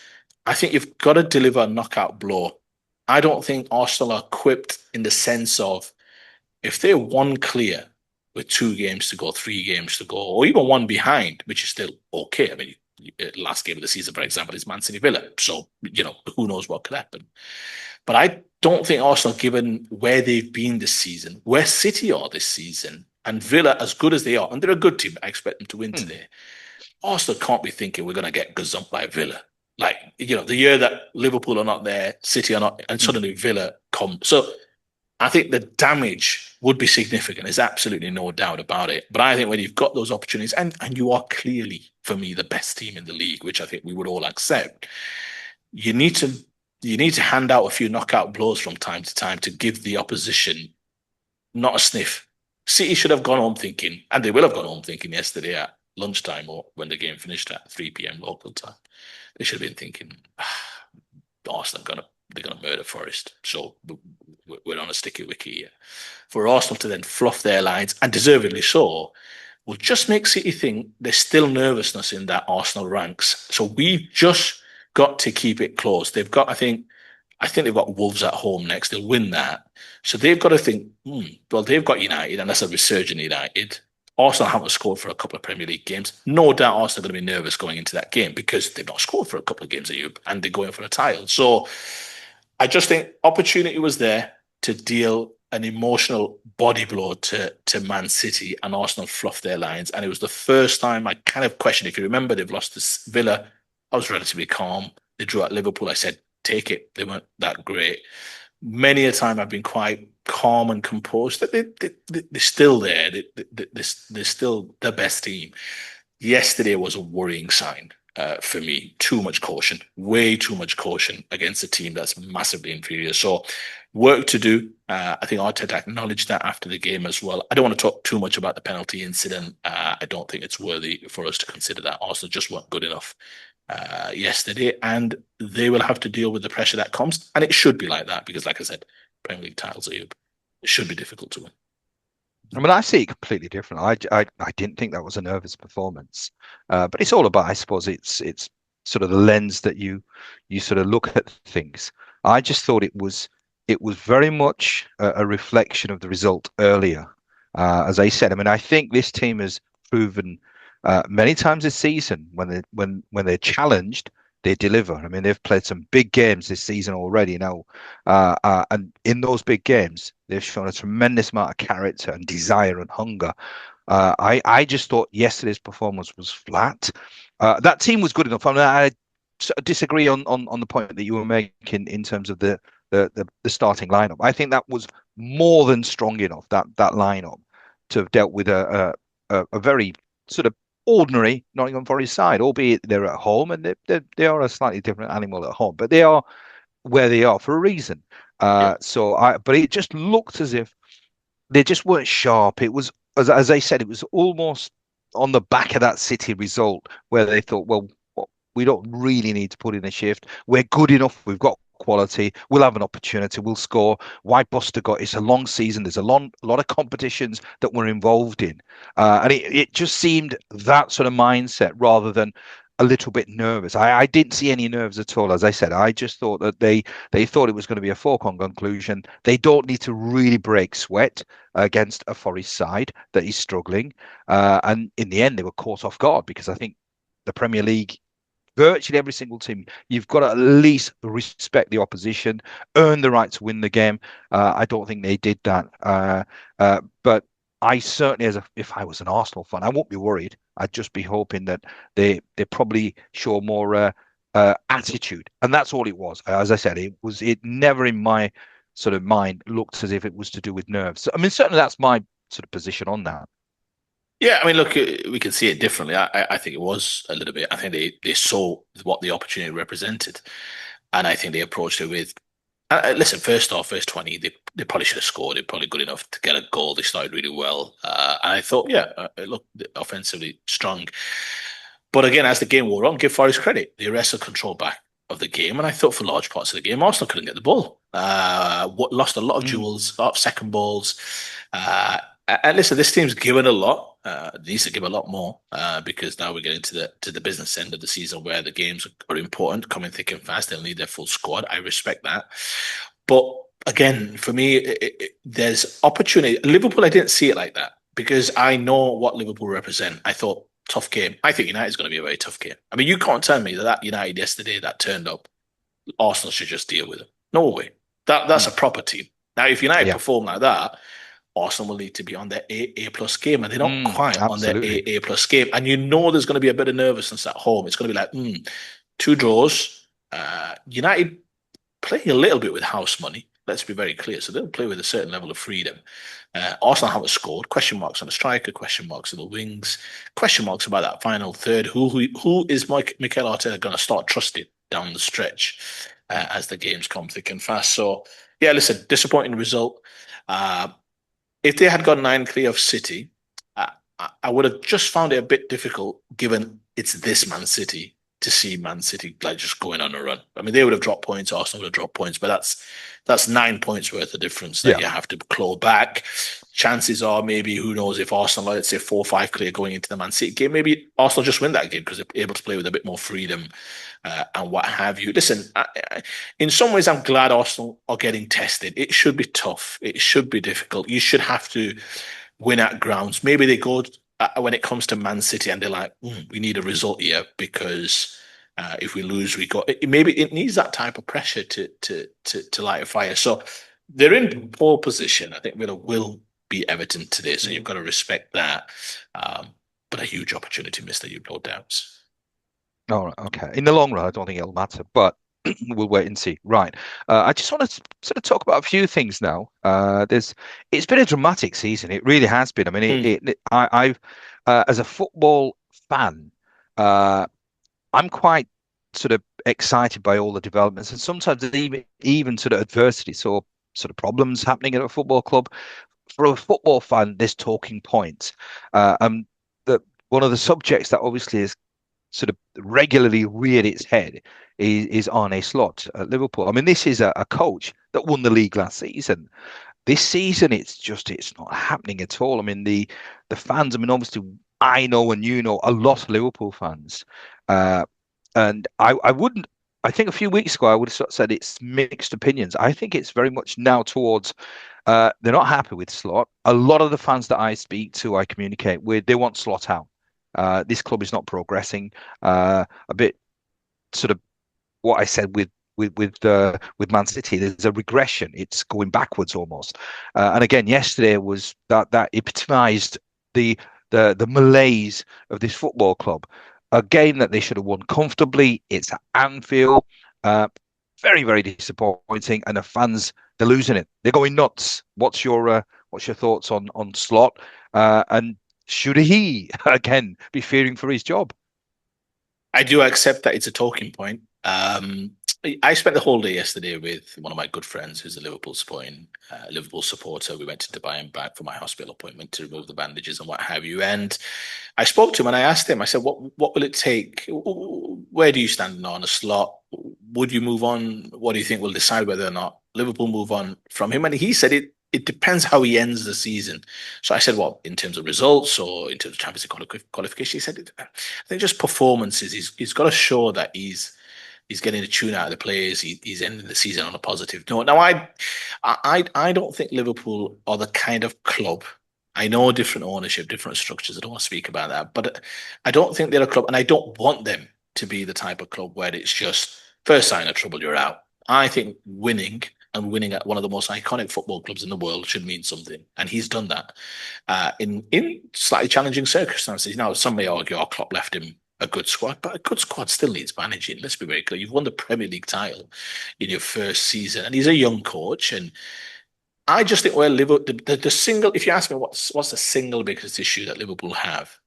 I think you've got to deliver a knockout blow. I don't think Arsenal are equipped in the sense of if they're one clear with 2 games to go, 3 games to go, or even one behind, which is still okay. I mean, last game of the season, for example, is Man City Villa. So, who knows what could happen. But I don't think Arsenal, given where they've been this season, where City are this season, and Villa, as good as they are, and they're a good team, I expect them to win Mm. today. Arsenal can't be thinking we're going to get gazumped by Villa. Like, the year that Liverpool are not there, City are not, and Mm. suddenly Villa come. So I think the damage would be significant. There's absolutely no doubt about it. But I think when you've got those opportunities, and you are clearly, for me, the best team in the league, which I think we would all accept, you need to you need to hand out a few knockout blows from time to time to give the opposition not a sniff. City should have gone home thinking, and they will have gone home thinking yesterday at lunchtime or when the game finished at 3 p.m. local time. They should have been thinking, Arsenal they're gonna murder Forest. So we're on a sticky wicket here. For Arsenal to then fluff their lines, and deservedly so, will just make City think there's still nervousness in that Arsenal ranks. So we've just got to keep it close. I think they've got Wolves at home next. They'll win that. So they've got to think, well, they've got United, and that's a resurgent United. Arsenal haven't scored for a couple of Premier League games. No doubt Arsenal are going to be nervous going into that game because they've not scored for a couple of games, and they're going for a title. So I just think opportunity was there to deal an emotional body blow to Man City, and Arsenal fluffed their lines. And it was the first time I kind of questioned. If you remember, they've lost to Villa. I was relatively calm. They drew at Liverpool. I said, take it. They weren't that great. Many a time I've been quite calm and composed. They're still there. They're still the best team. Yesterday was a worrying sign for me. Too much caution, way too much caution against a team that's massively inferior. So work to do. I think Arteta acknowledged that after the game as well. I don't want to talk too much about the penalty incident. I don't think it's worthy for us to consider that. Arsenal just weren't good enough yesterday, and they will have to deal with the pressure that comes. And it should be like that because, like I said, Premier League titles, it should be difficult to win. I mean, I see it completely different. I didn't think that was a nervous performance, but it's all about, I suppose, it's sort of the lens that you sort of look at things. I just thought it was very much a reflection of the result earlier. As I said, I mean, I think this team has proven many times this season when they're challenged, they deliver. I mean, they've played some big games this season already now, and in those big games, they've shown a tremendous amount of character and desire and hunger. I just thought yesterday's performance was flat. That team was good enough. I mean, I disagree on the point that you were making in terms of the starting lineup. I think that was more than strong enough, that lineup, to have dealt with a very sort of ordinary Nottingham Forest side, albeit they're at home and they are a slightly different animal at home, but they are where they are for a reason. Yeah. But it just looked as if they just weren't sharp. It was, as I said, it was almost on the back of that City result where they thought, well, we don't really need to put in a shift. We're good enough. We've got quality. We'll have an opportunity. We'll score. Why Buster got? It's a long season. There's a lot of competitions that we're involved in, and it just seemed that sort of mindset rather than a little bit nervous. I didn't see any nerves at all. As I said, I just thought that they thought it was going to be a foregone conclusion. They don't need to really break sweat against a Forest side that is struggling, and in the end, they were caught off guard because I think the Premier League, virtually every single team, you've got to at least respect the opposition, earn the right to win the game. I don't think they did that. But I certainly, if I was an Arsenal fan, I won't be worried. I'd just be hoping that they probably show more attitude, and that's all it was. As I said, it never in my sort of mind looked as if it was to do with nerves. I mean, certainly that's my sort of position on that. Yeah, I mean, look, we can see it differently. I think it was a little bit. I think they saw what the opportunity represented, and I think they approached it with. Listen, first off, first 20, they probably should have scored. They're probably good enough to get a goal. They started really well, and I thought, yeah, it looked offensively strong. But again, as the game wore on, give Forest credit. They wrestled control back of the game, and I thought for large parts of the game, Arsenal couldn't get the ball. Lost a lot of Mm. duels, a lot of second balls. And listen, this team's given a lot. Needs to give a lot more because now we're getting to the business end of the season where the games are important, coming thick and fast. They'll need their full squad. I respect that, but again, for me, there's opportunity. Liverpool, I didn't see it like that because I know what Liverpool represent. I thought tough game. I think United is going to be a very tough game. I mean, you can't tell me that United yesterday that turned up, Arsenal should just deal with it. No way. That's a Mm. proper team. Now, if United Yeah. perform like that, Arsenal will need to be on their A plus game, and they're not quite on their Absolutely. A plus game. And you know there's going to be a bit of nervousness at home. It's going to be like, two draws. United playing a little bit with house money. Let's be very clear. So they'll play with a certain level of freedom. Arsenal haven't scored. Question marks on the striker. Question marks on the wings. Question marks about that final third. Who is Mikel Arteta going to start trusting down the stretch as the games come thick and fast? So yeah, listen, disappointing result. Uh, if they had got 9 clear of City, I would have just found it a bit difficult, given it's this Man City, to see Man City like just going on a run. I mean, they would have dropped points, Arsenal would have dropped points, but that's 9 points worth of difference that Yeah. you have to claw back. Chances are, maybe, who knows, if Arsenal, let's say 4 or 5 clear going into the Man City game, maybe Arsenal just win that game because they're able to play with a bit more freedom and what have you. Listen, in some ways, I'm glad Arsenal are getting tested. It should be tough. It should be difficult. You should have to win at grounds. Maybe they go when it comes to Man City and they're like, we need a result here because if we lose, we got maybe it needs that type of pressure to light a fire. So they're in poor position. I think Villa will beat Everton today, so you've got to respect that. But a huge opportunity missed, you've no doubts. All right, okay. In the long run, I don't think it'll matter, but we'll wait and see. Right. I just want to sort of talk about a few things now. It's been a dramatic season. It really has been. I mean, Mm. I've, as a football fan, uh, I'm quite sort of excited by all the developments and sometimes even sort of adversity. So sort of problems happening at a football club. For a football fan, there's talking points. The one of the subjects that obviously is sort of regularly reared its head is Arne Slot at Liverpool. I mean, this is a coach that won the league last season. This season, it's not happening at all. I mean, the fans. I mean, obviously, I know and you know a lot of Liverpool fans, uh, and I wouldn't. I think a few weeks ago I would have sort of said it's mixed opinions. I think it's very much now towards they're not happy with Slot. A lot of the fans that I speak to, I communicate with, they want Slot out. This club is not progressing. A bit sort of what I said with Man City. There's a regression. It's going backwards almost. And again, yesterday was that epitomised the the malaise of this football club. A game that they should have won comfortably. It's at Anfield. Uh, very very disappointing, and the fans they're losing it. They're going nuts. What's your thoughts on Slot? And should he again be fearing for his job? I do accept that it's a talking point. I spent the whole day yesterday with one of my good friends who's a Liverpool supporter. We went to Dubai and back for my hospital appointment to remove the bandages and what have you. And I spoke to him and I asked him, I said, what will it take? Where do you stand on a Slot? Would you move on? What do you think will decide whether or not Liverpool move on from him? And he said it depends how he ends the season. So I said, well, in terms of results or in terms of Champions League qualification, he said, I think just performances. He's got to show that he's getting the tune out of the players. He's ending the season on a positive note. Now, I don't think Liverpool are the kind of club. I know different ownership, different structures. I don't want to speak about that, but I don't think they're a club, and I don't want them to be the type of club where it's just first sign of trouble, you're out. I think winning and winning at one of the most iconic football clubs in the world should mean something, and he's done that in slightly challenging circumstances. Now, some may argue our Klopp left him a good squad, but a good squad still needs managing. Let's be very clear. You've won the Premier League title in your first season, and he's a young coach. And I just think where Liverpool, the single, if you ask me what's the single biggest issue that Liverpool have,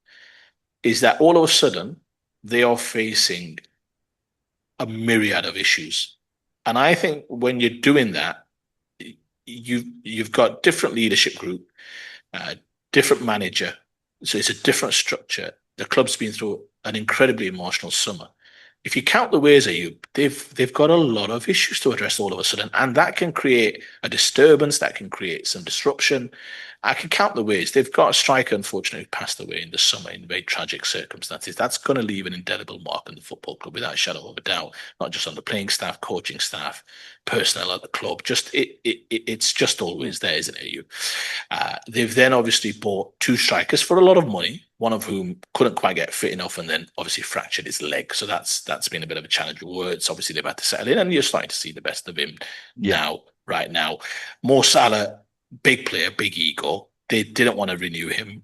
is that all of a sudden they are facing a myriad of issues. And I think when you're doing that, you've got different leadership group, uh, different manager, so it's a different structure. The club's been through an incredibly emotional summer. If you count the ways at you, they've got a lot of issues to address all of a sudden, and that can create a disturbance, that can create some disruption. I can count the ways. They've got a striker, unfortunately, who passed away in the summer in very tragic circumstances. That's going to leave an indelible mark on the football club without a shadow of a doubt, not just on the playing staff, coaching staff, personnel at the club. It's just always there, isn't it? They've then obviously bought two strikers for a lot of money, one of whom couldn't quite get fit enough and then obviously fractured his leg. So that's been a bit of a challenge with words. Obviously, they've had to settle in, and you're starting to see the best of him Yeah. right now. Mo Salah, big player, big ego. They didn't want to renew him.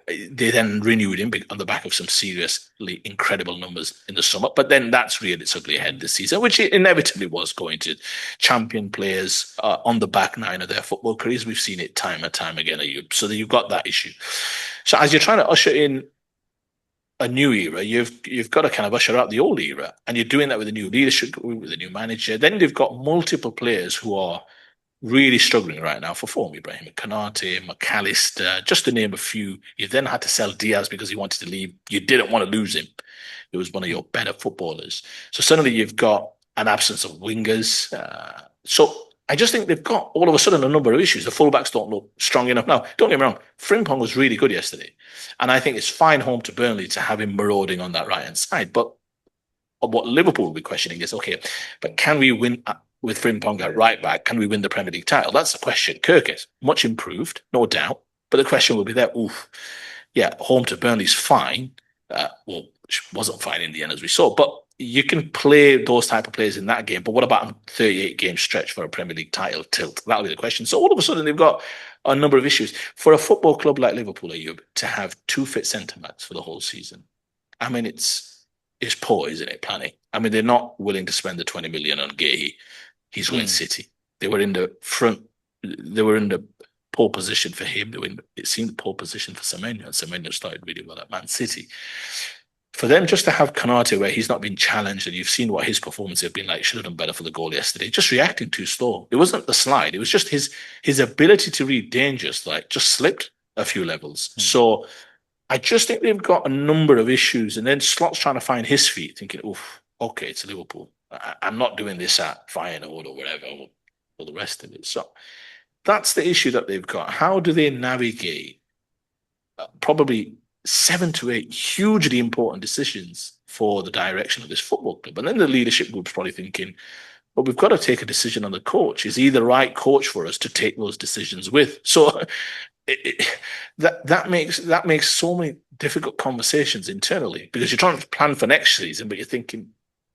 They then renewed him on the back of some seriously incredible numbers in the summer. But then that's reared its ugly head this season, which it inevitably was going to. Champion players on the back nine of their football careers. We've seen it time and time again. So you've got that issue. So as you're trying to usher in a new era, you've got to kind of usher out the old era, and you're doing that with a new leadership, with a new manager. Then you've got multiple players who are really struggling right now for form. Ibrahim Kanate, McAllister, just to name a few. You then had to sell Diaz because he wanted to leave. You didn't want to lose him. It was one of your better footballers. So suddenly you've got an absence of wingers. So I just think they've got all of a sudden a number of issues. The fullbacks don't look strong enough. Now, don't get me wrong, Frimpong was really good yesterday. And I think it's fine home to Burnley to have him marauding on that right hand side. But what Liverpool will be questioning is, okay, but can we win with Frimpong at right back? Can we win the Premier League title? That's the question. Kirk is much improved, no doubt. But the question will be there, oof, yeah, home to Burnley's fine. Well, wasn't fine in the end, as we saw. But you can play those type of players in that game. But what about a 38-game stretch for a Premier League title tilt? That'll be the question. So all of a sudden, they've got a number of issues. For a football club like Liverpool, Ayub, to have two fit centre backs for the whole season, I mean, it's poor, isn't it, planning? I mean, they're not willing to spend the 20 million on Gay. He's going City. They were in the front. They were in the poor position for him. It seemed poor position for Semenyo, and Semenyo started really well at Man City. For them just to have Kanate where he's not been challenged, and you've seen what his performance have been like, should have done better for the goal yesterday. Just reacting too slow. It wasn't the slide. It was just his ability to read dangers, like just slipped a few levels. So I just think they've got a number of issues, and then Slot's trying to find his feet, thinking, "Oof, okay, it's Liverpool. I'm not doing this at Feyenoord or whatever, or the rest of it." So that's the issue that they've got. How do they navigate probably 7 to 8 hugely important decisions for the direction of this football club? And then the leadership group's probably thinking, "Well, we've got to take a decision on the coach. Is he the right coach for us to take those decisions with?" So that makes so many difficult conversations internally, because you're trying to plan for next season, but you're thinking,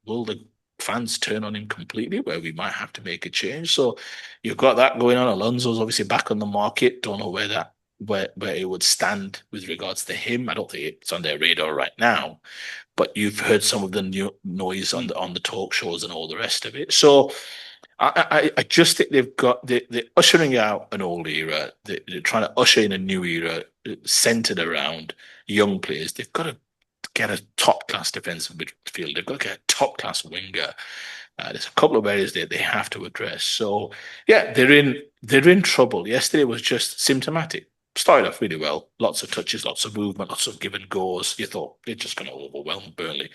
will the fans turn on him completely, where we might have to make a change? So you've got that going on. Alonso's obviously back on the market. Don't know where it would stand with regards to him. I don't think it's on their radar right now. But you've heard some of the new noise on the talk shows and all the rest of it. So I just think they're ushering out an old era. They're trying to usher in a new era centered around young players. They've got to get a top class defensive midfield. They've got to get a top class winger. There's a couple of areas that they have to address. So yeah, they're in trouble. Yesterday was just symptomatic. Started off really well, lots of touches, lots of movement, lots of give and goes. You thought they're just going to overwhelm Burnley.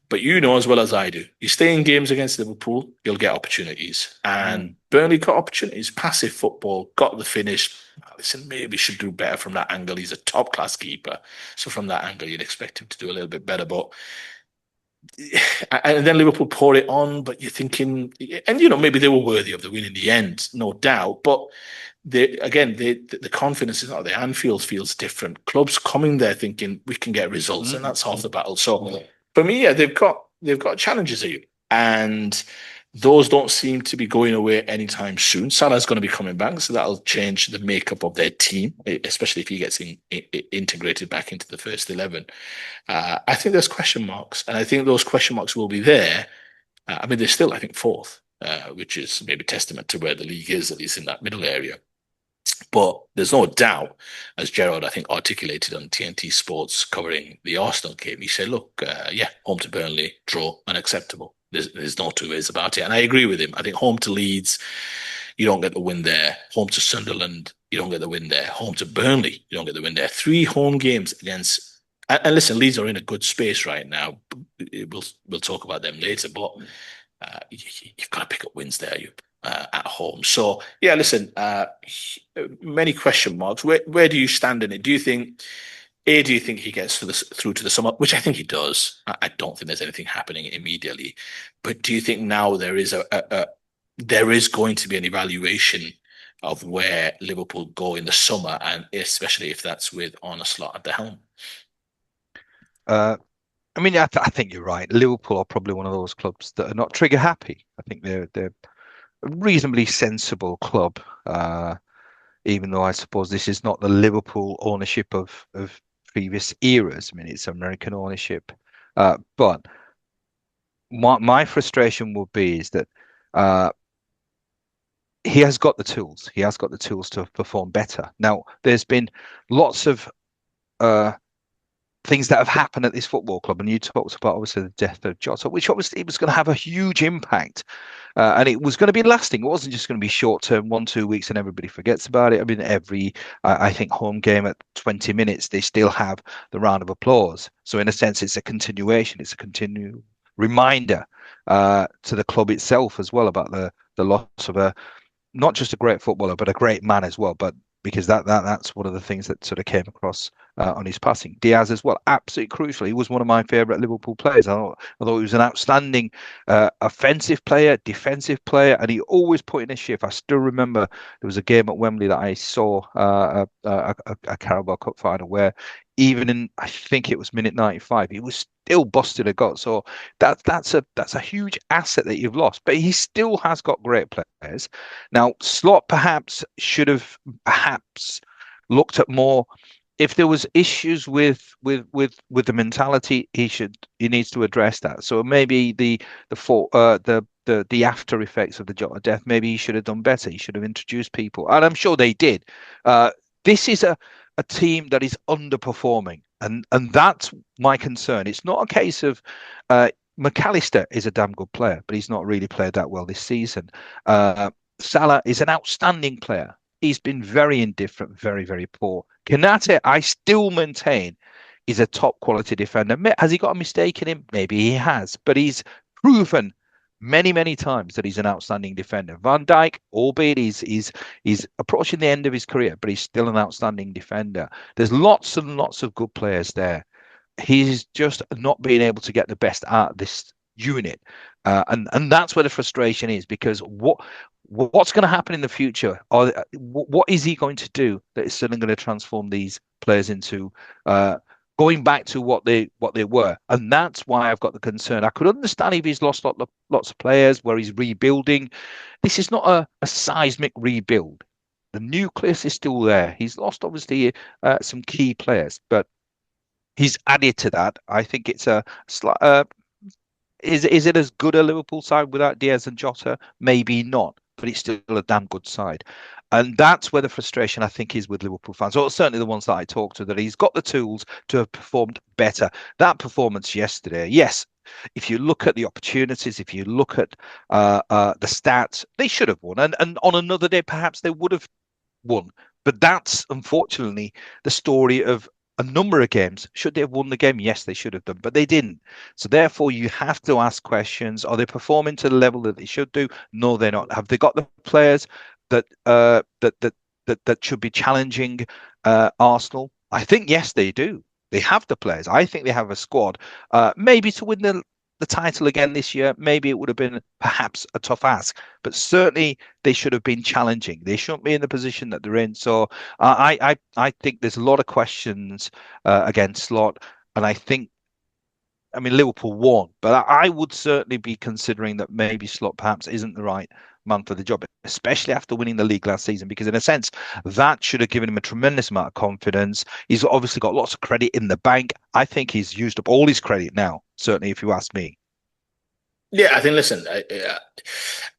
But you know as well as I do, you stay in games against Liverpool, you'll get opportunities. And Burnley got opportunities, passive football, got the finish. Listen, maybe should do better from that angle. He's a top class keeper. So from that angle, you'd expect him to do a little bit better. But and then Liverpool pour it on, but you're thinking, and maybe they were worthy of the win in the end, no doubt. But the confidence is not there. Anfield feels different. Clubs coming there thinking we can get results, and that's half the battle. So for me, yeah, they've got challenges here, and those don't seem to be going away anytime soon. Salah's going to be coming back, so that'll change the makeup of their team, especially if he gets integrated back into the first 11. I think there's question marks, and I think those question marks will be there. I mean, they're still, I think, fourth, which is maybe testament to where the league is, at least in that middle area. But there's no doubt, as Gerard, I think, articulated on TNT Sports covering the Arsenal game, he said, look, yeah, home to Burnley, draw, unacceptable. There's no two ways about it. And I agree with him. I think home to Leeds, you don't get the win there. Home to Sunderland, you don't get the win there. Home to Burnley, you don't get the win there. 3 home games against... And listen, Leeds are in a good space right now. We'll talk about them later, but you've got to pick up wins there. At home. So yeah, listen, many question marks. Where do you stand in it? Do you think he gets through to the summer, which I think he does? I don't think there's anything happening immediately, but do you think now there is there is going to be an evaluation of where Liverpool go in the summer, and especially if that's with Arne Slot at the helm? I mean, I think you're right. Liverpool are probably one of those clubs that are not trigger happy. I think they're a reasonably sensible club. even though I suppose this is not the Liverpool ownership of previous eras. I mean, it's American ownership. But my frustration would be is that uh, he has got the tools. He has got the tools to perform better. Now, there's been lots of uh, things that have happened at this football club, and you talked about obviously the death of Jota, which obviously it was going to have a huge impact, and it was going to be lasting. It wasn't just going to be short term, 1, 2 weeks, and everybody forgets about it. I mean, every I think home game at 20 minutes, they still have the round of applause. So in a sense, it's a continuation. It's a continual reminder to the club itself as well about the loss of a not just a great footballer, but a great man as well. But because that's one of the things that sort of came across on his passing. Diaz as well, absolutely crucial. He was one of my favourite Liverpool players. I thought he was an outstanding offensive player, defensive player, and he always put in a shift. I still remember there was a game at Wembley that I saw a Carabao Cup final where even in I think it was minute 95, he was still busted a gut. So that's a huge asset that you've lost. But he still has got great players. Now, Slot perhaps should have perhaps looked at more. If there was issues with the mentality, he needs to address that. So maybe the for the after effects of the Jota death, maybe he should have done better. He should have introduced people, and I'm sure they did. This is a team that is underperforming, and that's my concern. It's not a case of McAllister is a damn good player, but he's not really played that well this season. Salah is an outstanding player. He's been very indifferent, very, very poor. Kanate, I still maintain, is a top quality defender. Has he got a mistake in him? Maybe he has, but he's proven many, many times that he's an outstanding defender. Van Dijk, albeit he's approaching the end of his career, but he's still an outstanding defender. There's lots and lots of good players there. He's just not being able to get the best out of this unit, and that's where the frustration is because what's going to happen in the future? Or what is he going to do that is suddenly going to transform these players into going back to what they were? And that's why I've got the concern. I could understand if he's lost lots of players where he's rebuilding. This is not a seismic rebuild. The nucleus is still there. He's lost obviously some key players, but he's added to that. I think it's a slight. Is it as good a Liverpool side without Diaz and Jota? Maybe not, but it's still a damn good side. And that's where the frustration I think is with Liverpool fans, or certainly the ones that I talked to, that he's got the tools to have performed better. That performance yesterday, yes, if you look at the opportunities, if you look at the stats, they should have won. And on another day, perhaps they would have won. But that's unfortunately the story of a number of games. Should they have won the game? Yes, they should have done, but they didn't. So therefore, you have to ask questions. Are they performing to the level that they should do? No, they're not. Have they got the players that should be challenging Arsenal? I think yes, they do. They have the players. I think they have a squad. Maybe to win the title again this year, maybe it would have been perhaps a tough ask, but certainly they should have been challenging. They shouldn't be in the position that they're in. So I think there's a lot of questions against Slot, and I mean Liverpool won, but I would certainly be considering that maybe Slot perhaps isn't the right man for the job, especially after winning the league last season, because in a sense that should have given him a tremendous amount of confidence. He's obviously got lots of credit in the bank. I think he's used up all his credit now, certainly if you ask me. Yeah, I think. Listen,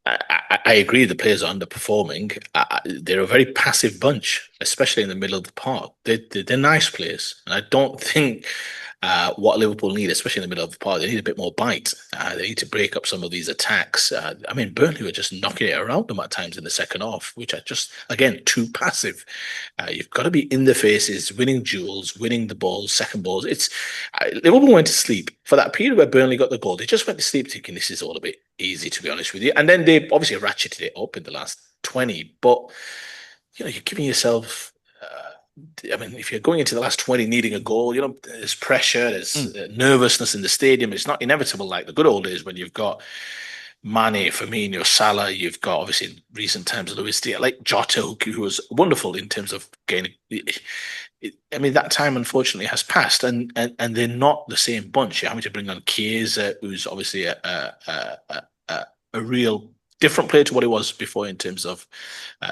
I agree. The players are underperforming. They're a very passive bunch, especially in the middle of the park. They're nice players, and I don't think what Liverpool need, especially in the middle of the park, they need a bit more bite. They need to break up some of these attacks. I mean, Burnley were just knocking it around them at times in the second half, which are just again too passive. You've got to be in the faces, winning duels, winning the balls, second balls. It's Liverpool went to sleep for that period where Burnley got the goal. They just went to sleep thinking this is all a bit easy, to be honest with you. And then they obviously ratcheted it up in the last 20. But you're giving yourself. I mean, if you're going into the last 20 needing a goal, there's pressure, there's nervousness in the stadium. It's not inevitable like the good old days when you've got Mane, Firmino, Salah. You've got obviously in recent times Luis Diaz, like Jota, who was wonderful in terms of gaining. I mean, that time unfortunately has passed, and they're not the same bunch. You're having to bring on Chiesa, who's obviously a real different player to what he was before in terms of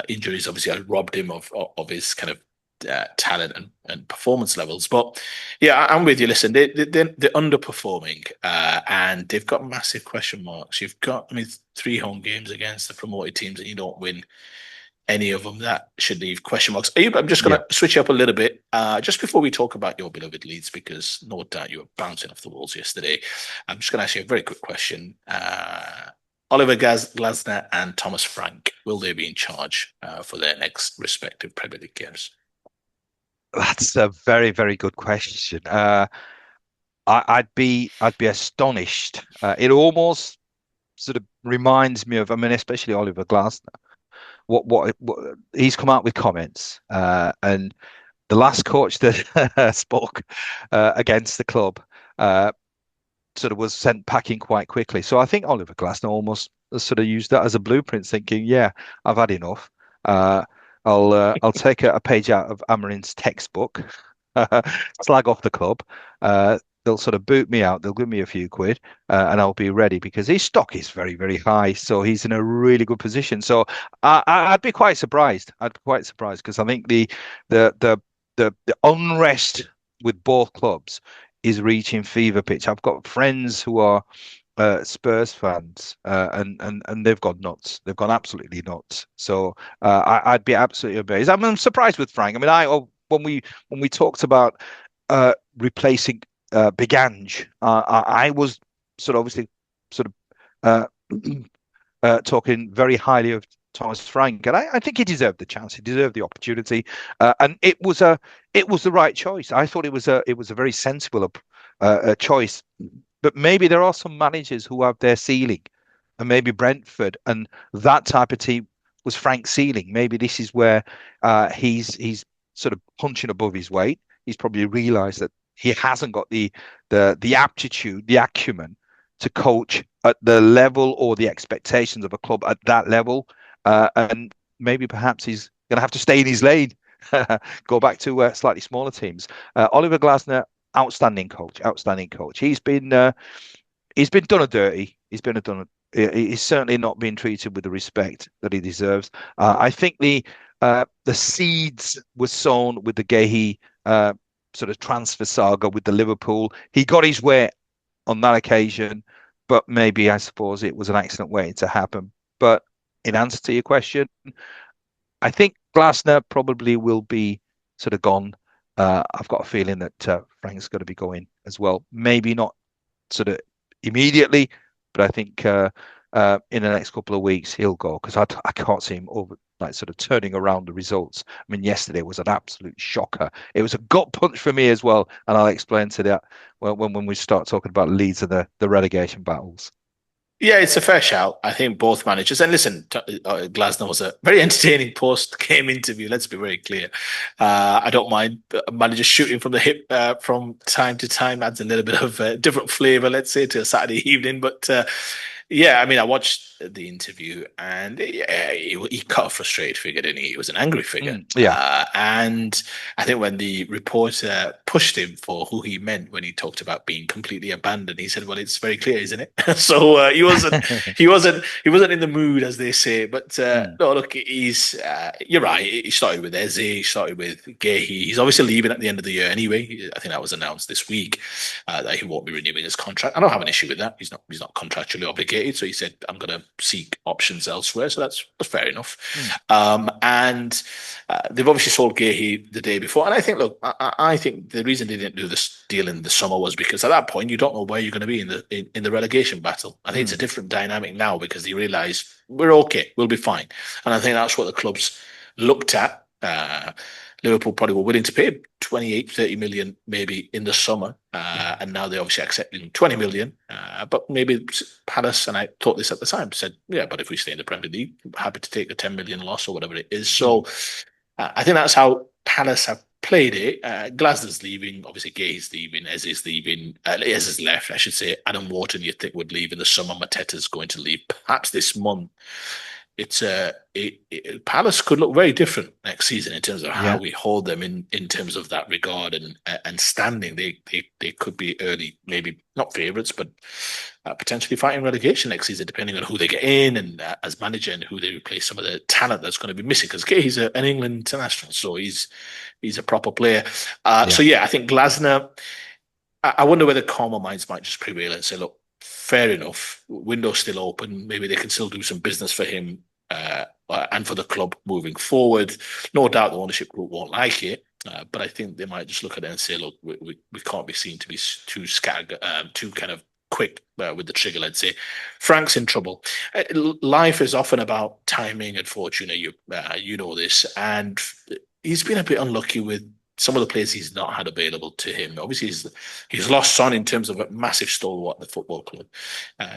injuries. Obviously, I robbed him of his kind of talent and performance levels. But yeah, I'm with you. Listen, they're underperforming, and they've got massive question marks. You've got, I mean, 3 home games against the promoted teams, and you don't win any of them. That should leave question marks. I'm just going Yeah. to switch up a little bit just before we talk about your beloved Leeds, because no doubt you were bouncing off the walls yesterday. I'm just going to ask you a very quick question. Oliver Glasner and Thomas Frank, will they be in charge for their next respective Premier League games? That's a very, very good question. I'd be astonished. It almost sort of reminds me of, I mean, especially Oliver Glasner. What he's come out with comments, and the last coach that spoke against the club sort of was sent packing quite quickly. So I think Oliver Glasner almost sort of used that as a blueprint, thinking, "Yeah, I've had enough. Uh, I'll take a page out of Amarin's textbook, slag off the club. They'll sort of boot me out. They'll give me a few quid, and I'll be ready because his stock is very, very high. So he's in a really good position. So I'd be quite surprised. I'd be quite surprised because I think the the the unrest with both clubs is reaching fever pitch. I've got friends who are Spurs fans, and they've gone nuts. They've gone absolutely nuts. So I'd be absolutely amazed. I'm surprised with Frank. I mean, when we talked about replacing Big Ange, I was sort of obviously sort of uh, talking very highly of Thomas Frank, and I think he deserved the chance. He deserved the opportunity, and it was the right choice. I thought it was a very sensible choice. But maybe there are some managers who have their ceiling, and maybe Brentford and that type of team was Frank's ceiling. Maybe this is where he's sort of punching above his weight. He's probably realised that he hasn't got the aptitude, the acumen to coach at the level or the expectations of a club at that level. And maybe perhaps he's going to have to stay in his lane, go back to slightly smaller teams. Oliver Glasner, outstanding coach, outstanding coach. He's been done a dirty. He's certainly not been treated with the respect that he deserves. I think the seeds were sown with the Gahey sort of transfer saga with the Liverpool. He got his way on that occasion, but maybe I suppose it was an accident waiting to happen. But in answer to your question, I think Glasner probably will be sort of gone. I've got a feeling that Frank's going to be going as well. Maybe not sort of immediately, but I think in the next couple of weeks he'll go because I can't see him over like sort of turning around the results. I mean, yesterday was an absolute shocker. It was a gut punch for me as well, and I'll explain to that when we start talking about Leeds and the relegation battles. Yeah, it's a fair shout. I think both managers. And listen, Glasner was a very entertaining post-game interview. Let's be very clear. I don't mind managers shooting from the hip from time to time. Adds a little bit of different flavour, let's say, to a Saturday evening. But yeah, I mean, I watched the interview, and yeah, he cut a frustrated figure, didn't he? He was an angry figure. Yeah. And I think when the reporter pushed him for who he meant when he talked about being completely abandoned, he said, "Well, it's very clear, isn't it?" So he wasn't in the mood, as they say. But Mm. no, look, you're right. He started with Eze, he started with Gahey. He's obviously leaving at the end of the year anyway. I think that was announced this week that he won't be renewing his contract. I don't have an issue with that. He's not contractually obligated, so he said, "I'm going to seek options elsewhere." So that's fair enough. Mm. And they've obviously sold Gahey the day before, and I think, look, I think the reason they didn't do this deal in the summer was because at that point you don't know where you're going to be in the relegation battle. I think it's a different dynamic now because they realise we're okay, we'll be fine, and I think that's what the clubs looked at. Liverpool probably were willing to pay 28, 30 million maybe in the summer, and now they're obviously accepting 20 million. But maybe Palace, and I thought this at the time, said, yeah, but if we stay in the Premier League, happy to take a 10 million loss or whatever it is. So I think that's how Palace have played it. Glasner's leaving, obviously Gay's leaving, Eze's leaving, Eze's left, I should say. Adam Wharton, you think, would leave in the summer. Mateta's going to leave perhaps this month. Palace could look very different next season in terms of how Yeah, we hold them in terms of that regard and standing. They could be early, maybe not favourites, but potentially fighting relegation next season, depending on who they get in and as manager and who they replace some of the talent that's going to be missing. Because he's an England international, so he's a proper player. So yeah, yeah, I think Glasner. I wonder whether calmer minds might just prevail and say, look, fair enough, window's still open. Maybe they can still do some business for him and for the club moving forward. No doubt the ownership group won't like it. But I think they might just look at it and say, look, we can't be seen to be too scattered, too kind of quick with the trigger, let's say. Frank's in trouble. Life is often about timing and fortune. You know this. And he's been a bit unlucky with some of the players he's not had available to him. Obviously, he's lost Son in terms of a massive stalwart at the football club.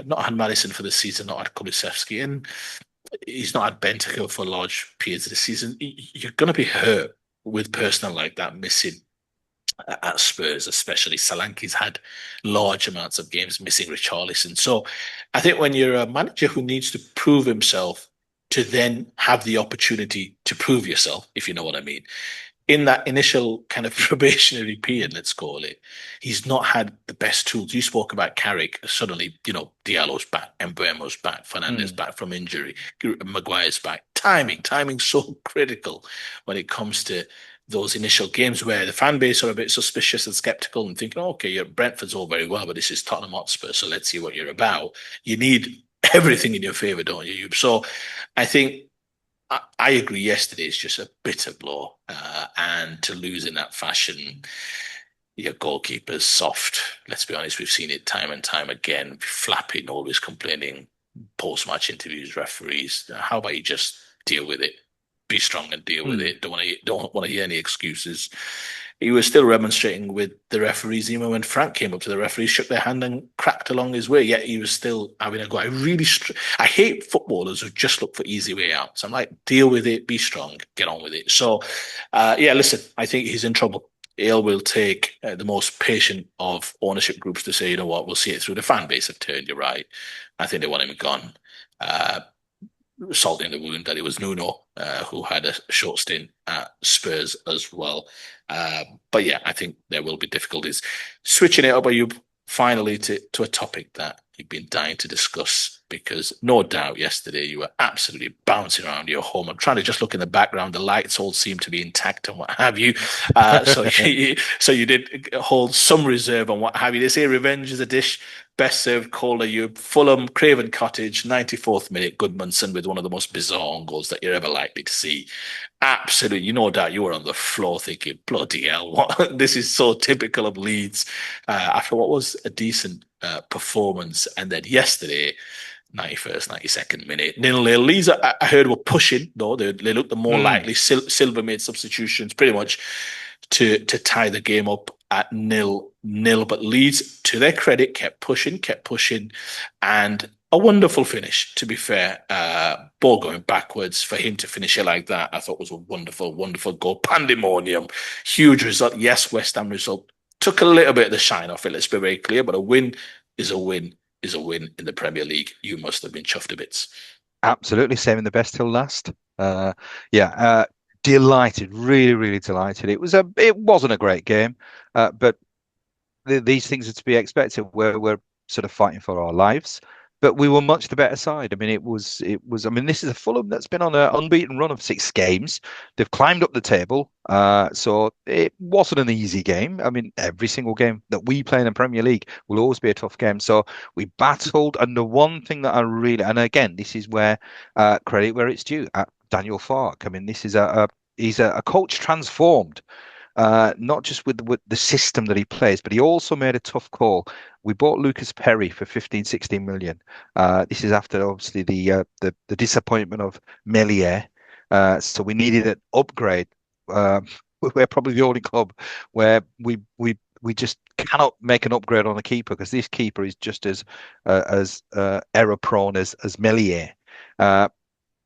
Not had Madison for the season, not had Kulusevski, and he's not had Bentancur for large periods of the season. You're going to be hurt with personnel like that missing at Spurs, especially. Solanke's had large amounts of games missing Richarlison. So I think when you're a manager who needs to prove himself to then have the opportunity to prove yourself, if you know what I mean, in that initial kind of probationary period, let's call it, he's not had the best tools. You spoke about Carrick. Suddenly, Diallo's back, Mbeumo's back, Fernandez mm, back from injury, Maguire's back. Timing's so critical when it comes to those initial games where the fan base are a bit suspicious and skeptical and thinking, oh, okay, Brentford's all very well, but this is Tottenham Hotspur, so let's see what you're about. You need everything in your favour, don't you? So I think I agree. Yesterday is just a bitter blow, and to lose in that fashion, your goalkeeper's soft. Let's be honest, we've seen it time and time again. Flapping, always complaining. Post-match interviews, referees. How about you just deal with it? Be strong and deal with mm. it. Don't want to hear any excuses. He was still remonstrating with the referees even when Frank came up to the referees, shook their hand and cracked along his way. Yet he was still having a go. I hate footballers who just look for easy way outs. I'm like, deal with it, be strong, get on with it. So, yeah, listen, I think he's in trouble. Ale will take the most patient of ownership groups to say, you know what, we'll see it through. The fan base have turned, you're right. I think they want him gone. Uh, Salt in the wound that it was Nuno who had a short stint at Spurs as well. But yeah, I think there will be difficulties. Switching it up, are you finally to a topic that you've been dying to discuss? Because no doubt yesterday you were absolutely bouncing around your home. I'm trying to just look in the background. The lights all seem to be intact and what have you. So you did hold some reserve on what have you. They say revenge is a dish best served cold. You Fulham, Craven Cottage, 94th minute, Goodmanson with one of the most bizarre own goals that you're ever likely to see. Absolutely, no doubt you were on the floor thinking, bloody hell, what? This is so typical of Leeds after what was a decent performance. And then yesterday, 91st, 92nd minute, 0-0. Leeds, I heard, were pushing, though. They looked the more Mm. likely. Silva made substitutions pretty much to tie the game up at 0-0. But Leeds, to their credit, kept pushing, and a wonderful finish, to be fair. Ball going backwards for him to finish it like that, I thought was a wonderful, wonderful goal. Pandemonium, huge result. Yes, West Ham result took a little bit of the shine off it, let's be very clear, but a win is a win is a win in the Premier League. You must have been chuffed to bits. Absolutely, saving the best till last. Yeah, delighted, really, really delighted. It wasn't a great game, but these things are to be expected. We're sort of fighting for our lives, but we were much the better side. I mean, it was. I mean, this is a Fulham that's been on an unbeaten run of 6 games. They've climbed up the table, so it wasn't an easy game. I mean, every single game that we play in the Premier League will always be a tough game. So we battled, and the one thing that I really, and again, this is where credit where it's due. Daniel Farke. I mean, this is he's a coach transformed, not just with the system that he plays, but he also made a tough call. We bought Lucas Perry for 15, 16 million. This is after obviously the disappointment of Melier. So we needed an upgrade. We're probably the only club where we just cannot make an upgrade on a keeper because this keeper is just as error prone as Melier.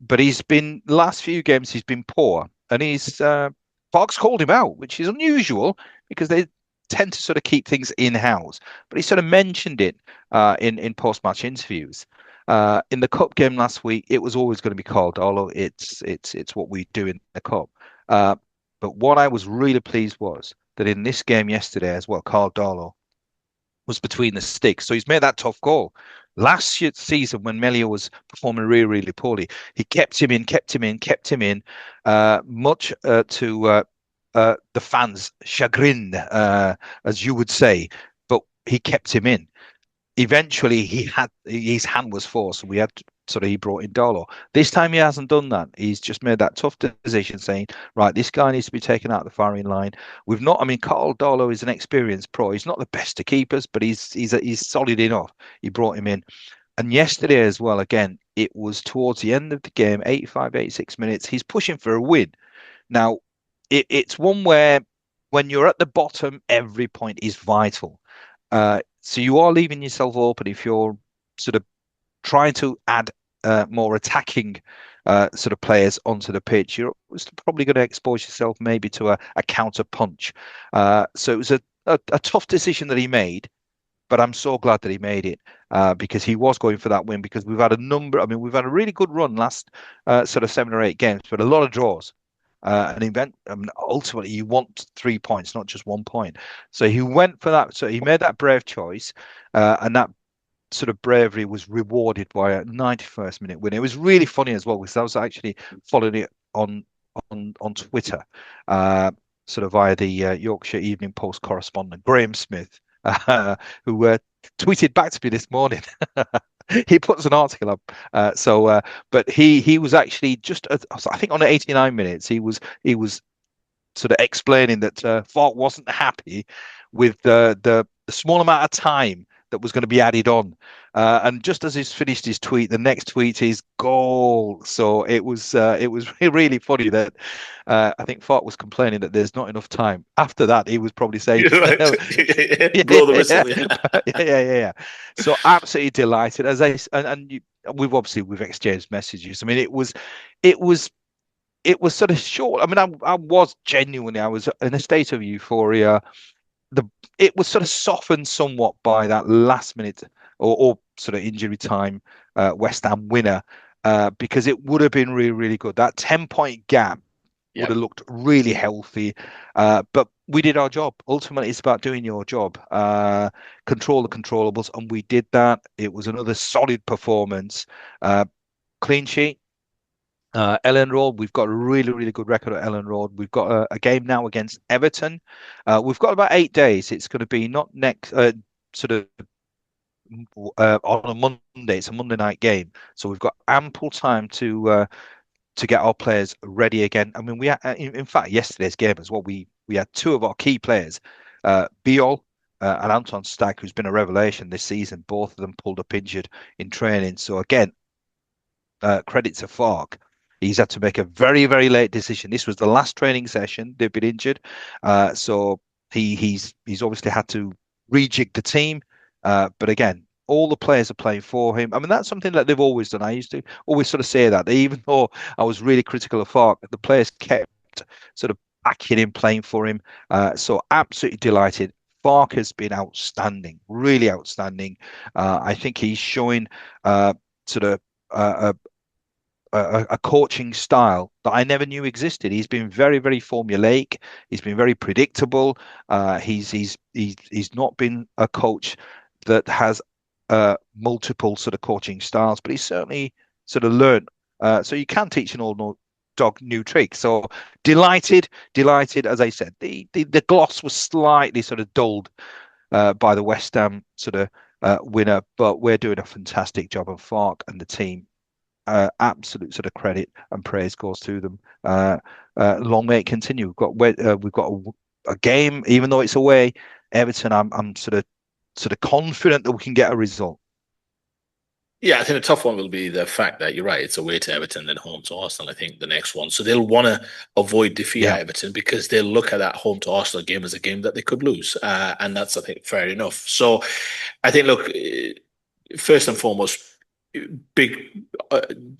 But he's been last few games he's been poor, and Fox called him out, which is unusual because they tend to sort of keep things in house. But he sort of mentioned it in post match interviews. In the cup game last week, it was always going to be Caldolo. It's what we do in the cup. Uh, but what I was really pleased was that in this game yesterday as well, Caldolo was between the sticks. So he's made that tough call. Last season, when Melio was performing really, really poorly, he kept him in, kept him in, kept him in, much to the fans' chagrin, as you would say. But he kept him in. Eventually, his hand was forced, and we had he brought in Darlow. This time, he hasn't done that. He's just made that tough decision, saying, "Right, this guy needs to be taken out of the firing line." We've not. I mean, Carl Darlow is an experienced pro. He's not the best of keepers, but he's solid enough. He brought him in, and yesterday as well. Again, it was towards the end of the game, 85, 86 minutes. He's pushing for a win. Now, it's one where when you're at the bottom, every point is vital. So you are leaving yourself open if you're sort of trying to add more attacking players onto the pitch. You're probably going to expose yourself maybe to a counter punch. So it was a tough decision that he made, but I'm so glad that he made it because he was going for that win. Because we've had a number. I mean, we've had a really good run last 7 or 8 games, but a lot of draws. An event. I mean, ultimately, you want 3 points, not just 1 point. So he went for that. So he made that brave choice, and that sort of bravery was rewarded by a 91st minute win. It was really funny as well because I was actually following it on Twitter, via the Yorkshire Evening Post correspondent Graham Smith, who tweeted back to me this morning. He puts an article up, but he was actually I think on 89 minutes he was sort of explaining that Falk wasn't happy with the small amount of time that was going to be added on. And just as he's finished his tweet, the next tweet is goal. So it was really funny that I think Falk was complaining that there's not enough time. After that, he was probably saying, You're right. yeah, Blow the yeah, whistle. Yeah. yeah. So absolutely delighted. We've exchanged messages. I mean, it was it was sort of short. I mean, I was in a state of euphoria. The It was sort of softened somewhat by that last minute or sort of injury time West Ham winner because it would have been really, really good. That 10-point gap would Yep. have looked really healthy. But we did our job. Ultimately, it's about doing your job. Control the controllables, and we did that. It was another solid performance. Clean sheet. Ellen Road, we've got a really, really good record at Ellen Road. We've got a game now against Everton. We've got about 8 days. It's going to be not next, sort of on a Monday. It's a Monday night game, so we've got ample time to get our players ready again. I mean, in fact, yesterday's game as well. We had two of our key players, Biol and Anton Stagg, who's been a revelation this season. Both of them pulled up injured in training. So again, credit to Fark. He's had to make a very, very late decision. This was the last training session. They've been injured, so he's obviously had to rejig the team. But again, all the players are playing for him. I mean, that's something that they've always done. I used to always sort of say that, even though I was really critical of Fark, the players kept sort of backing him, playing for him. So absolutely delighted. Fark has been outstanding, really outstanding. I think he's showing sort of a coaching style that I never knew existed. He's been very, very formulaic. He's been very predictable. He's not been a coach that has multiple sort of coaching styles, but he's certainly sort of learned. So you can teach an old dog new tricks. So delighted. As I said, the gloss was slightly sort of dulled by the West Ham sort of winner, but we're doing a fantastic job of Fark and the team. Absolute sort of credit and praise goes to them. Long may it continue. We've got a game, even though it's away. Everton, I'm sort of confident that we can get a result. Yeah, I think the tough one will be the fact that you're right. It's away to Everton, then home to Arsenal. I think the next one, so they'll want to avoid defeat Yeah, at Everton because they'll look at that home to Arsenal game as a game that they could lose, and that's I think fair enough. So I think look, first and foremost, big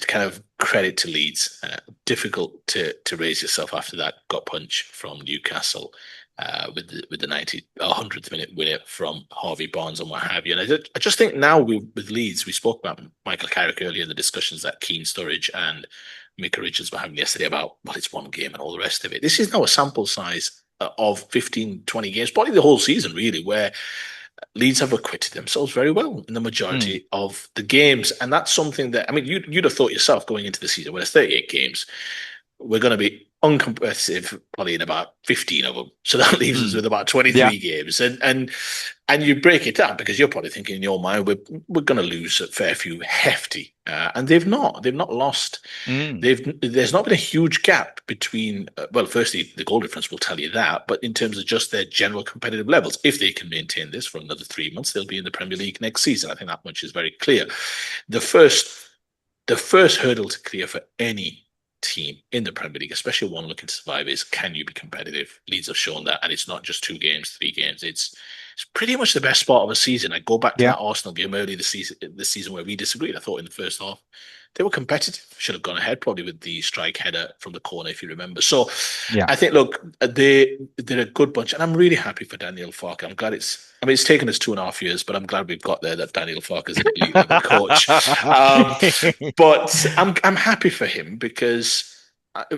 kind of credit to Leeds. Difficult to raise yourself after that gut punch from Newcastle. with the 100th minute winner from Harvey Barnes and what have you. And I just think now with Leeds, we spoke about Michael Carrick earlier in the discussions that Keane Sturridge and Micah Richards were having yesterday about, well, it's one game and all the rest of it. This is now a sample size of 15, 20 games, probably the whole season, really, where Leeds have acquitted themselves very well in the majority of the games. And that's something that, I mean, you'd have thought yourself going into the season, where there's 38 games, we're going to be uncompetitive probably in about 15 of them. So that leaves us with about 23 games. And you break it down because you're probably thinking in your mind, we're going to lose a fair few hefty. And they've not lost. There's not been a huge gap between, well, firstly, the goal difference will tell you that, but in terms of just their general competitive levels, if they can maintain this for another 3 months, they'll be in the Premier League next season. I think that much is very clear. The first hurdle to clear for any team in the Premier League, especially one looking to survive, is can you be competitive? Leeds have shown that, and it's not just 2 games, 3 games. It's pretty much the best spot of a season. I go back to that Arsenal game early this season where we disagreed. I thought in the first half they were competitive. Should have gone ahead probably with the strike header from the corner, if you remember. So I think, look, they're a good bunch, and I'm really happy for Daniel Farke. I'm glad it's taken us 2.5 years, but I'm glad we've got there, that Daniel Farke is an elite level coach. But I'm happy for him because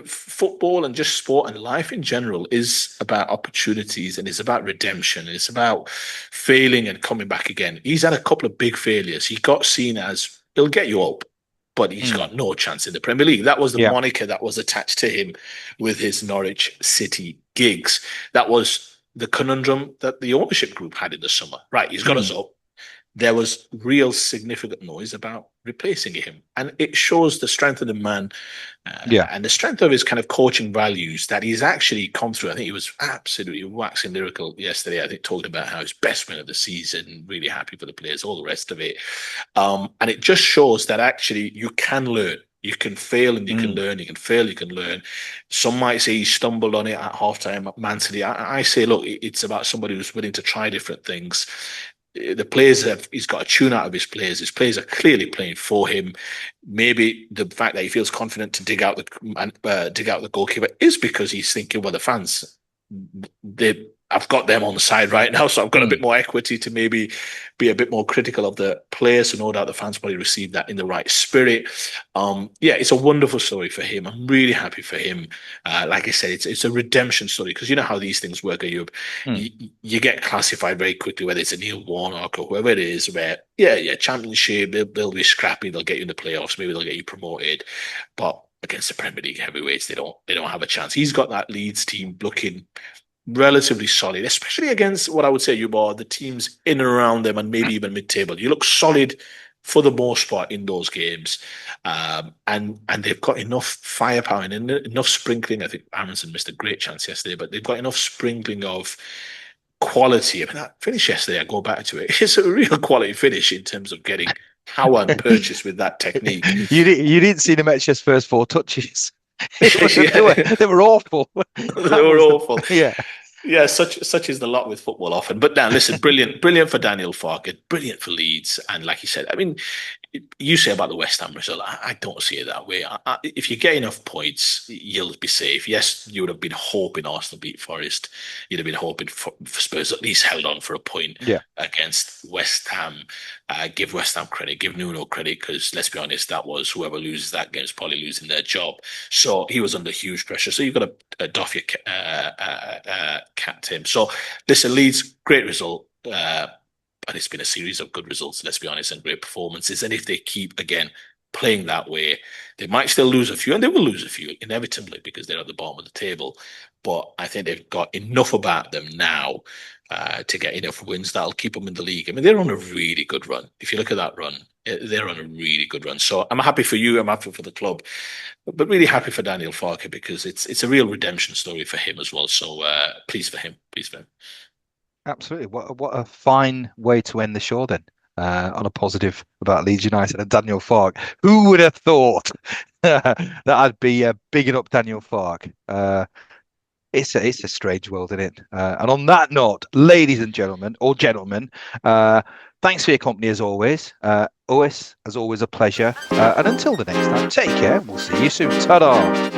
football and just sport and life in general is about opportunities, and it's about redemption. It's about failing and coming back again. He's had a couple of big failures. He got seen as, he'll get you up, but he's got no chance in the Premier League. That was the moniker that was attached to him with his Norwich City gigs. That was the conundrum that the ownership group had in the summer. Right, he's got us up. There was real significant noise about replacing him. And it shows the strength of the man and the strength of his kind of coaching values that he's actually come through. I think he was absolutely waxing lyrical yesterday. I think talking about how his best win of the season, really happy for the players, all the rest of it. And it just shows that actually you can learn. You can fail and you can learn. You can fail, you can learn. Some might say he stumbled on it at halftime at Man City. I say, look, it's about somebody who's willing to try different things. The players he's got a tune out of his players. His players are clearly playing for him. Maybe the fact that he feels confident to dig out the goalkeeper is because he's thinking, well, the fans, I've got them on the side right now, so I've got a bit more equity to maybe be a bit more critical of the players. So no doubt the fans probably received that in the right spirit. It's a wonderful story for him. I'm really happy for him. Like I said, it's a redemption story, because you know how these things work. You get classified very quickly, whether it's a Neil Warnock or whoever it is, where championship, they'll be scrappy, they'll get you in the playoffs, maybe they'll get you promoted, but against the Premier League heavyweights, they don't have a chance. He's got that Leeds team looking relatively solid, especially against what I would say the teams in and around them and maybe even mid-table. You look solid for the most part in those games, and they've got enough firepower and enough sprinkling. I think Aronson missed a great chance yesterday, but they've got enough sprinkling of quality. I mean, that finish yesterday, I go back to it, it's a real quality finish in terms of getting power and purchase with that technique. You didn't see them at just first 4 touches. They were awful. They were awful. Yeah. Yeah, such is the lot with football often. But now, listen, brilliant for Daniel Farke, brilliant for Leeds, and like you said, I mean, you say about the West Ham result, I don't see it that way. If you get enough points, you'll be safe. Yes, you would have been hoping Arsenal beat Forest. You'd have been hoping for Spurs at least held on for a point against West Ham. Give West Ham credit, give Nuno credit, because let's be honest, that was whoever loses that game is probably losing their job. So he was under huge pressure. So you've got to doff your cap to him. So listen, Leeds, great result. And it's been a series of good results, let's be honest, and great performances. And if they keep, again, playing that way, they might still lose a few, and they will lose a few, inevitably, because they're at the bottom of the table. But I think they've got enough about them now to get enough wins that'll keep them in the league. I mean, they're on a really good run. If you look at that run, they're on a really good run. So I'm happy for you. I'm happy for the club, but really happy for Daniel Farke, because it's a real redemption story for him as well. So pleased for him. Pleased for him. Absolutely. What a fine way to end the show then, on a positive about Leeds United and Daniel Farke. Who would have thought that I'd be bigging up Daniel Farke? It's a strange world, isn't it? And on that note, ladies and gentlemen, thanks for your company as always. Ois, as always, a pleasure. And until the next time, take care. We'll see you soon. Ta-da!